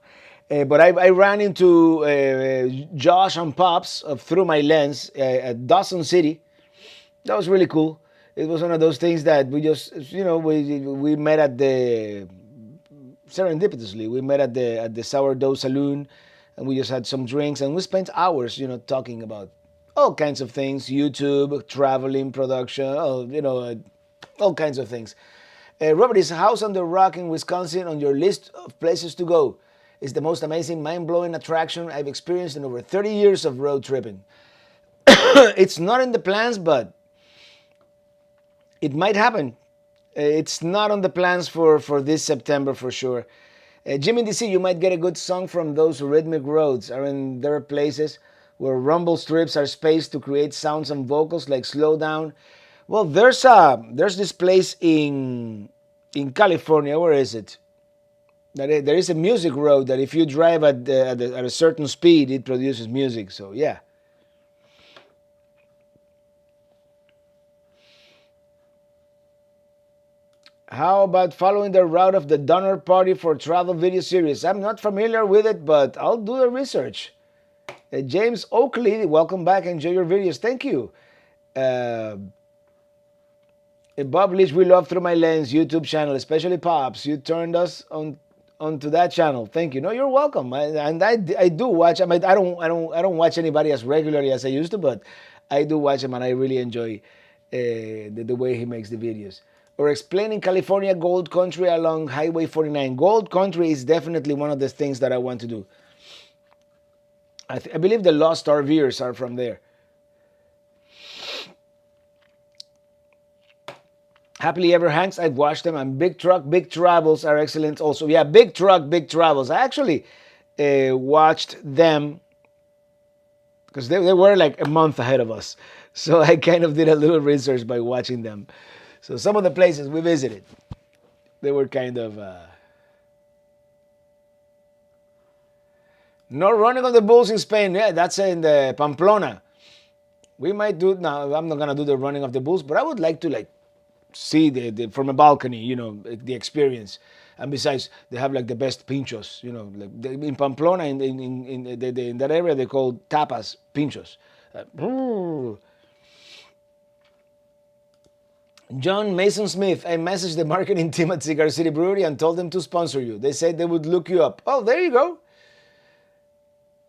But I ran into Josh and Pops through my lens at Dawson City. That was really cool. It was one of those things that we just, we met at the, serendipitously, we met at the Sourdough Saloon, and we just had some drinks, and we spent hours, talking about all kinds of things, YouTube, traveling, production, all kinds of things. Robert, is House on the Rock in Wisconsin on your list of places to go? It's the most amazing, mind-blowing attraction I've experienced in over 30 years of road tripping. It's not in the plans, but it might happen. It's not on the plans for this September for sure. Jimmy DC, you might get a good song from those rhythmic roads. Aren't there places where rumble strips are spaced to create sounds and vocals like Slow Down? Well, there's this place in California. Where is it? There is a music road that if you drive at a certain speed, it produces music. So yeah. How about following the route of the Donner Party for travel video series? I'm not familiar with it, but I'll do the research. James Oakley, welcome back. Enjoy your videos. Thank you. Bob Leach, we love Through My Lens YouTube channel, especially Pops. You turned us onto that channel. Thank you. No, you're welcome. I do watch. I don't watch anybody as regularly as I used to, but I do watch him, and I really enjoy the way he makes the videos. Or explaining California Gold Country along Highway 49. Gold Country is definitely one of the things that I want to do. I believe the Lost RVers are from there. Happily Ever Hanks, I've watched them. And Big Truck, Big Travels are excellent also. Yeah, Big Truck, Big Travels. I actually watched them because they were like a month ahead of us. So I kind of did a little research by watching them. So some of the places we visited, they were kind of... No running on the bulls in Spain. Yeah, that's in the Pamplona. We might do... Now, I'm not going to do the running of the bulls, but I would like to see the from a balcony, the experience. And besides, they have the best pinchos, in Pamplona, in that area, they call tapas pinchos. John Mason Smith, I messaged the marketing team at Cigar City Brewery and told them to sponsor you. They said they would look you up. Oh, there you go.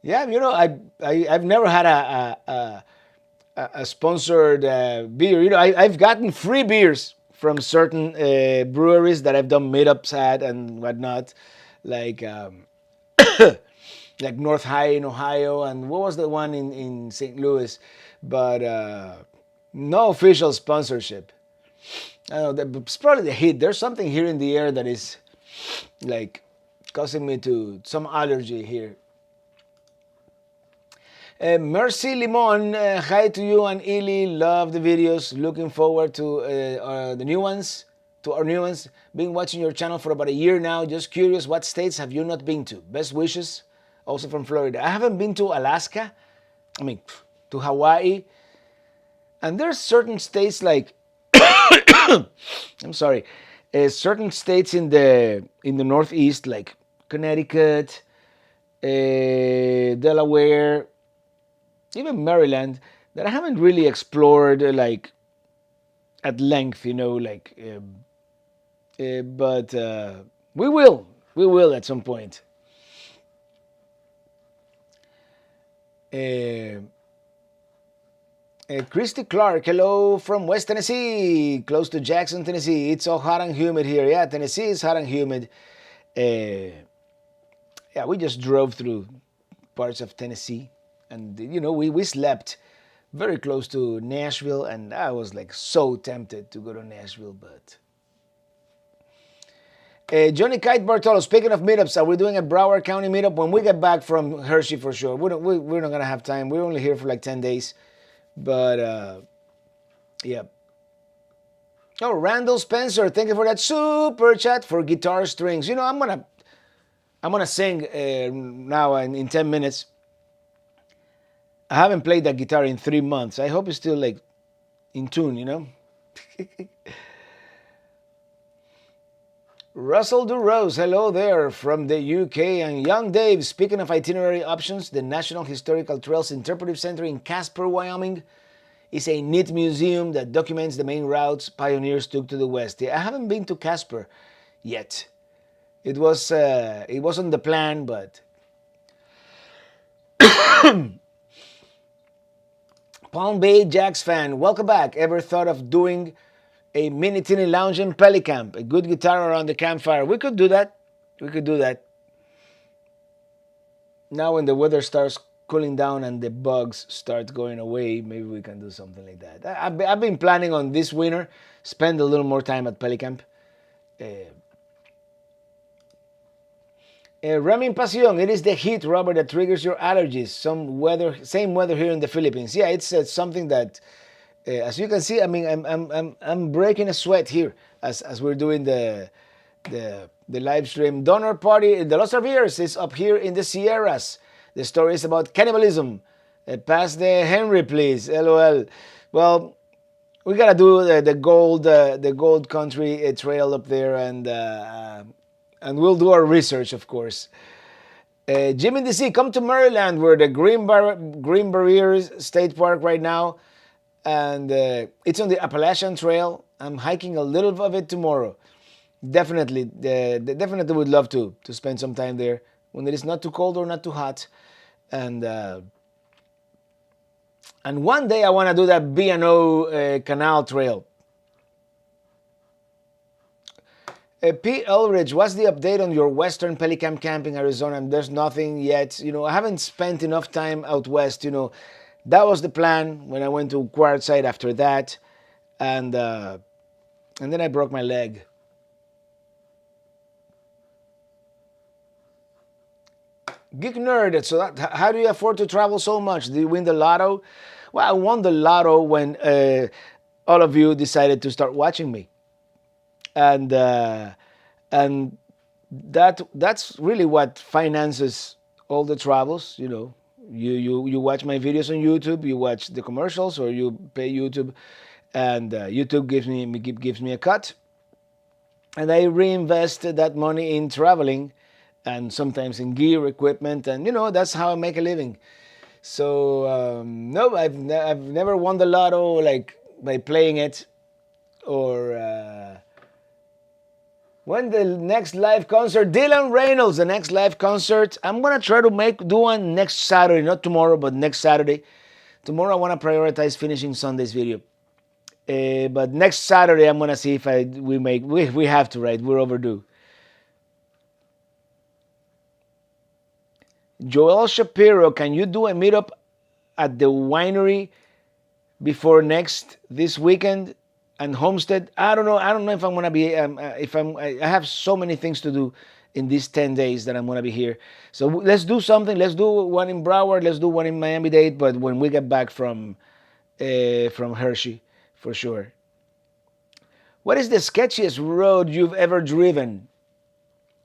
Yeah, I've never had a sponsored beer. I've gotten free beers from certain breweries that I've done meetups at and whatnot, like like North High in Ohio, and what was the one in St. Louis, but no official sponsorship. I don't know, it's probably the heat. There's something here in the air that is like causing me to some allergy here. Mercy Limon, hi to you and Ili. Love the videos. Looking forward to the new ones, to our new ones. Been watching your channel for about a year now. Just curious, what states have you not been to? Best wishes. Also from Florida. I haven't been to Alaska. I mean, to Hawaii. And there's certain states like, I'm sorry, certain states in the Northeast like Connecticut, Delaware, even Maryland, that I haven't really explored like at length, but we will at some point. Christy Clark, hello from West Tennessee, close to Jackson, Tennessee. It's so hot and humid here. Yeah, Tennessee is hot and humid. Yeah, we just drove through parts of Tennessee. And, we slept very close to Nashville, and I was like so tempted to go to Nashville, but... Johnny Kite Bartolo, speaking of meetups, are we doing a Broward County meetup when we get back from Hershey for sure? We're not going to have time. We're only here for like 10 days. But, yeah. Oh, Randall Spencer, thank you for that super chat for guitar strings. I'm gonna sing now in 10 minutes. I haven't played that guitar in 3 months. I hope it's still like in tune, Russell DeRose, hello there from the UK. And Young Dave, speaking of itinerary options, the National Historical Trails Interpretive Center in Casper, Wyoming is a neat museum that documents the main routes pioneers took to the West. I haven't been to Casper yet. It wasn't the plan, but... Palm Bay Jacks fan, welcome back. Ever thought of doing a mini teeny lounge in Pelicamp? A good guitar around the campfire. We could do that. Now when the weather starts cooling down and the bugs start going away, maybe we can do something like that. I've been planning on this winter, spend a little more time at Pelicamp. Ramin Pasión, it is the heat, Robert, that triggers your allergies. Same weather here in the Philippines. Yeah, it's something that, as you can see, I mean, I'm breaking a sweat here as we're doing the live stream. Donor party, the Los Riviers is up here in the Sierras. The story is about cannibalism. Pass the Henry, please. LOL. Well, we gotta do the gold country trail up there, and we'll do our research, of course. Jim in DC, come to Maryland. We're the Green Barriers State Park right now, and it's on the Appalachian Trail. I'm hiking a little of it tomorrow. Definitely would love to spend some time there when it is not too cold or not too hot, and one day I want to do that B&O Canal Trail. P. Elridge, what's the update on your Western Pelicamp camping, Arizona? There's nothing yet. I haven't spent enough time out west. That was the plan when I went to Quartzsite after that, and then I broke my leg. Geek Nerd, so how do you afford to travel so much? Do you win the lotto? Well, I won the lotto when all of you decided to start watching me. And that's really what finances all the travels. You watch my videos on YouTube, you watch the commercials, or you pay YouTube, and YouTube gives me a cut, and I reinvest that money in traveling, and sometimes in gear, equipment, and that's how I make a living. So no, I've never won the lotto like by playing it. or when the next live concert? Dylan Reynolds, the next live concert. I'm gonna try to do one next Saturday, not tomorrow, but next Saturday. Tomorrow I want to prioritize finishing Sunday's video. But next Saturday I'm gonna see if we have to, right? We're overdue. Joel Shapiro, can you do a meetup at the winery before next this weekend and Homestead? I don't know. I don't know if I'm gonna be. If I'm. I have so many things to do in these 10 days that I'm gonna be here. So let's do something. Let's do one in Broward. Let's do one in Miami-Dade. But when we get back from Hershey, for sure. What is the sketchiest road you've ever driven?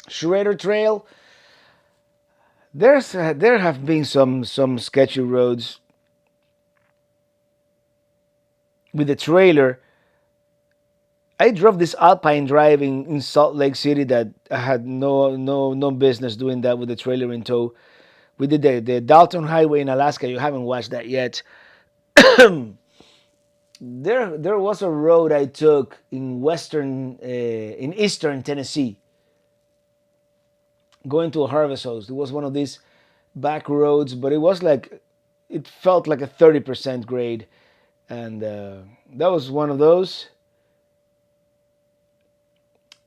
Schroeder Trail. There have been some sketchy roads with the trailer. I drove this Alpine Drive in Salt Lake City that I had no business doing that with the trailer in tow. We did the Dalton Highway in Alaska. You haven't watched that yet. There was a road I took in eastern Tennessee, going to a harvest host. It was one of these back roads, but it felt like a 30% grade, and that was one of those.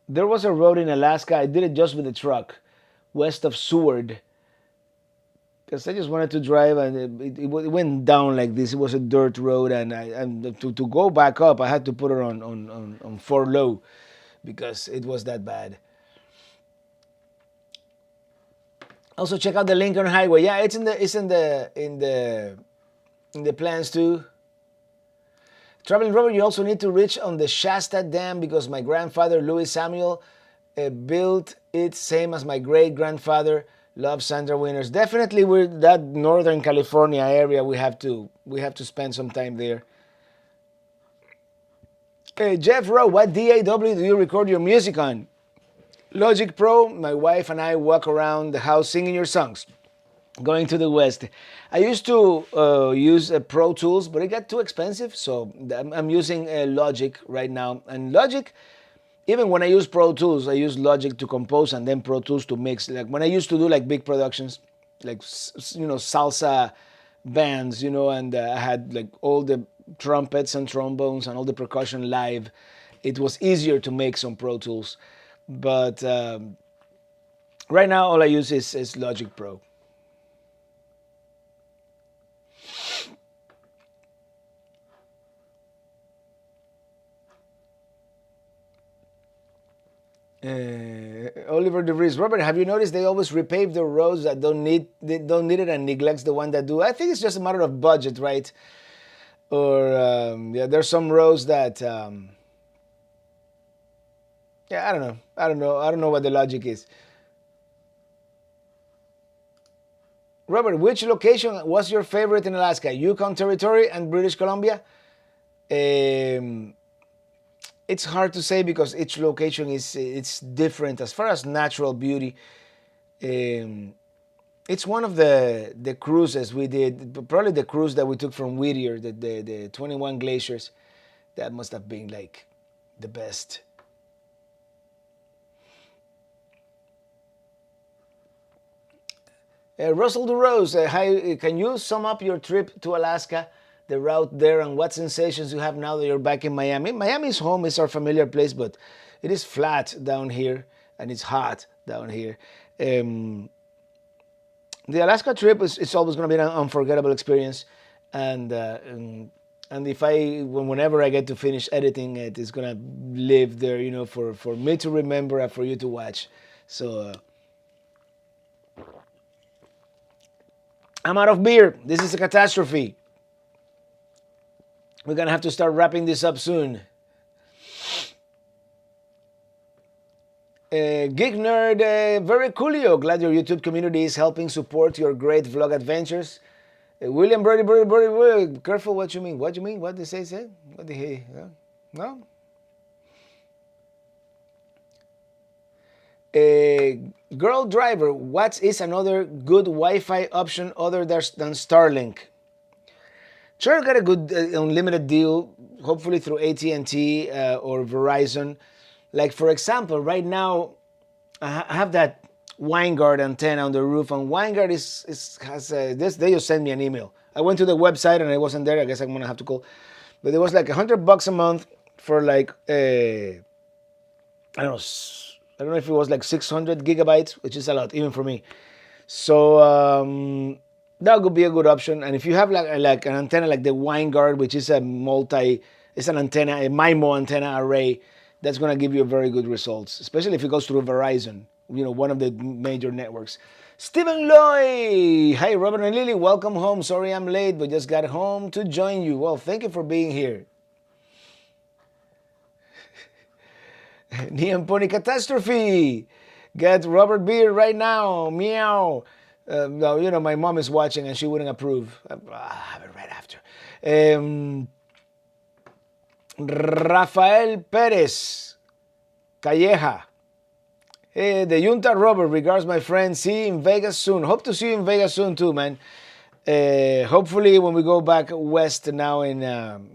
There was a road in Alaska. I did it just with the truck, west of Seward, because I just wanted to drive, and it went down like this. It was a dirt road, and to go back up, I had to put it on 4 low because it was that bad. Also, check out the Lincoln Highway. Yeah, it's in the plans too. Traveling Robert, you also need to reach on the Shasta Dam because my grandfather Louis Samuel built it, same as my great grandfather. Love Sandra Winters. Definitely, we're that Northern California area. We have to spend some time there. Jeff Rowe, what DAW do you record your music on? Logic Pro. My wife and I walk around the house singing your songs. Going to the West. I used to use Pro Tools, but it got too expensive, so I'm using Logic right now. And Logic, even when I use Pro Tools, I use Logic to compose and then Pro Tools to mix. Like when I used to do like big productions, like salsa bands, and I had like all the trumpets and trombones and all the percussion live. It was easier to make some Pro Tools, but right now all I use is Logic Pro. Oliver DeVries, Robert, have you noticed they always repave the roads that don't need it and neglects the one that do? I think it's just a matter of budget, right? Or there's some roads that I don't know what the logic is. Robert, which location was your favorite in Alaska? Yukon Territory and British Columbia? It's hard to say because each location it's different as far as natural beauty. It's one of the cruises we did, probably the cruise that we took from Whittier, the 21 glaciers. That must have been like the best. Russell DeRose, hi, can you sum up your trip to Alaska, the route there, and what sensations you have now that you're back in Miami? Miami's home, is our familiar place, but it is flat down here and it's hot down here. The Alaska trip is always going to be an unforgettable experience, and if whenever I get to finish editing it, it's going to live there, for me to remember and for you to watch. So I'm out of beer. This is a catastrophe. We're going to have to start wrapping this up soon. Geek Nerd, very coolio. Glad your YouTube community is helping support your great vlog adventures. William Birdie, careful what you mean. What do you mean? What did they say? What did he? No? Girl Driver, what is another good Wi-Fi option other than Starlink? Sure, got a good unlimited deal, hopefully through AT&T or Verizon. Like for example, right now I have that Winegard antenna on the roof, and Winegard has this. They just sent me an email. I went to the website and it wasn't there. I guess I'm gonna have to call. But it was like $100 a month for like I don't know. I don't know if it was like 600 gigabytes, which is a lot even for me. So that could be a good option. And if you have like an antenna like the Winegard, which is it's an antenna, a MIMO antenna array, that's gonna give you very good results, especially if it goes through Verizon, one of the major networks. Stephen Loy, hi Robert and Lily, welcome home. Sorry I'm late, but just got home to join you. Well, thank you for being here. Neon Pony Catastrophe. Get Robert Beer right now. Meow. No, my mom is watching and she wouldn't approve. I'll have it right after. Rafael Perez Calleja. Hey, the Junta Robert, regards my friend. See you in Vegas soon. Hope to see you in Vegas soon too, man. Hopefully when we go back west now in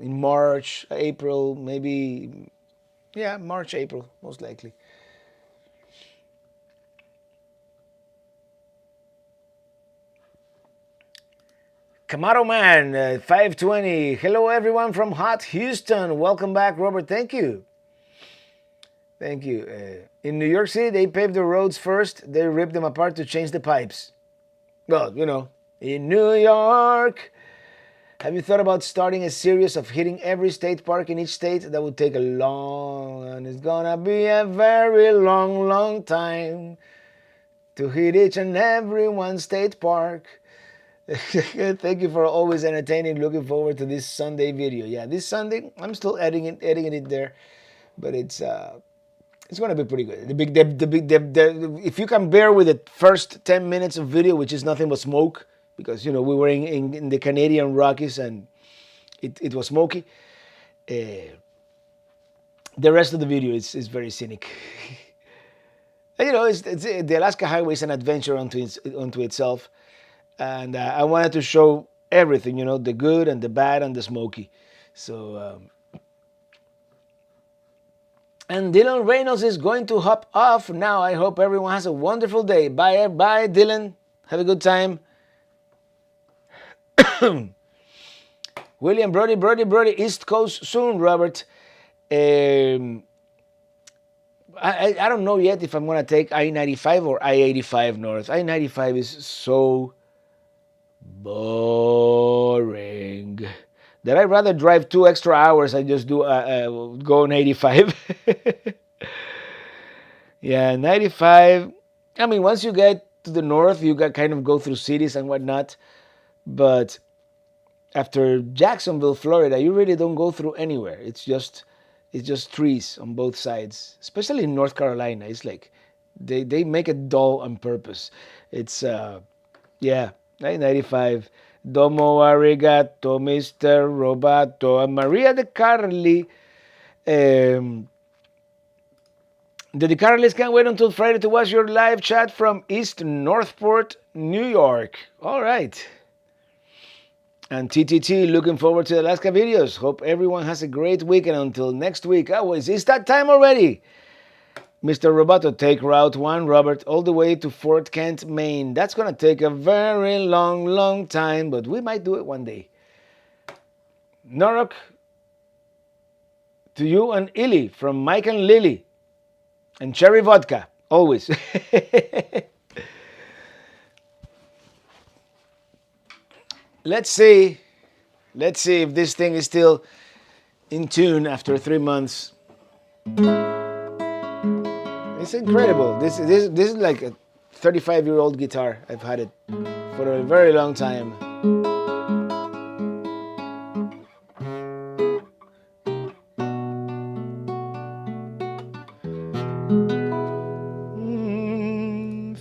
March, April, maybe. Yeah, March, April, most likely. Camaro Man, 520. Hello, everyone from hot Houston. Welcome back, Robert. Thank you. Thank you. In New York City, they paved the roads first. They ripped them apart to change the pipes. Well, in New York. Have you thought about starting a series of hitting every state park in each state? That would take and it's gonna be a very long, long time to hit each and every one state park. Thank you for always entertaining. Looking forward to this Sunday video. Yeah, this Sunday I'm still editing it there, but it's gonna be pretty good. If you can bear with the first 10 minutes of video, which is nothing but smoke, because we were in the Canadian Rockies and it was smoky. The rest of the video is very scenic. And, the Alaska Highway is an adventure unto itself, and I wanted to show everything, the good and the bad and the smoky. So, and Dylan Reynolds is going to hop off now. I hope everyone has a wonderful day. Bye, Dylan. Have a good time. William Brody, East Coast soon, Robert. I don't know yet if I'm going to take I-95 or I-85 north. I-95 is so boring that I'd rather drive 2 extra hours and just go on 85. Yeah, 95. I mean, once you get to the north, you got kind of go through cities and whatnot. But after Jacksonville, Florida, you really don't go through anywhere. It's just trees on both sides. Especially in North Carolina, it's like they make it dull on purpose. It's 95. Domo arigato, Mr. Roboto, and Maria De Carli. The De Carlis can't wait until Friday to watch your live chat from East Northport, New York. All right. And TTT, looking forward to the Alaska videos. Hope everyone has a great weekend until next week. It's that time already. Mr. Roboto, take Route 1, Robert, all the way to Fort Kent, Maine. That's going to take a very long, long time, but we might do it one day. Norok, to you and Illy from Mike and Lily. And cherry vodka, always. Let's see if this thing is still in tune after 3 months. It's incredible. This is like a 35-year-old guitar. I've had it for a very long time.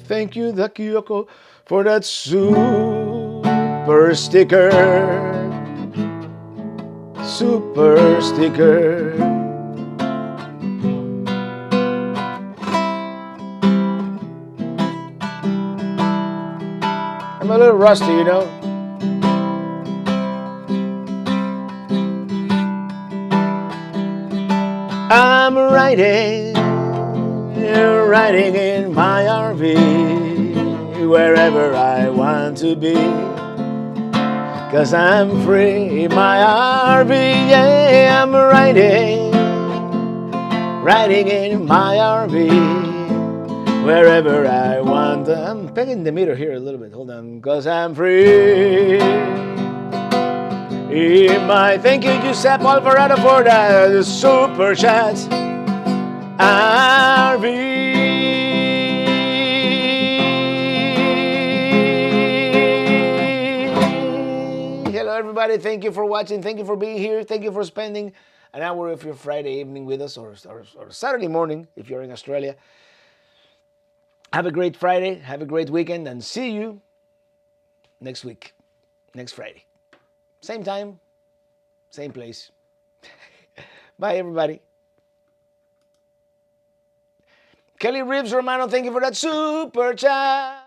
Thank you, the Kyoko, for that super sticker. Super sticker. I'm a little rusty, I'm riding in my RV, wherever I want to be. 'Cause I'm free in my RV, yeah, I'm riding in my RV, wherever I want. I'm pegging the meter here a little bit, hold on. 'Cause I'm free in my, thank you Giuseppe Alvarado for the super chat. RV. Hello everybody, thank you for watching, thank you for being here, thank you for spending an hour of your Friday evening with us, or Saturday morning if you're in Australia. Have a great Friday, have a great weekend, and see you next week, next Friday. Same time, same place. Bye everybody. Kelly Reeves Romano, thank you for that super chat.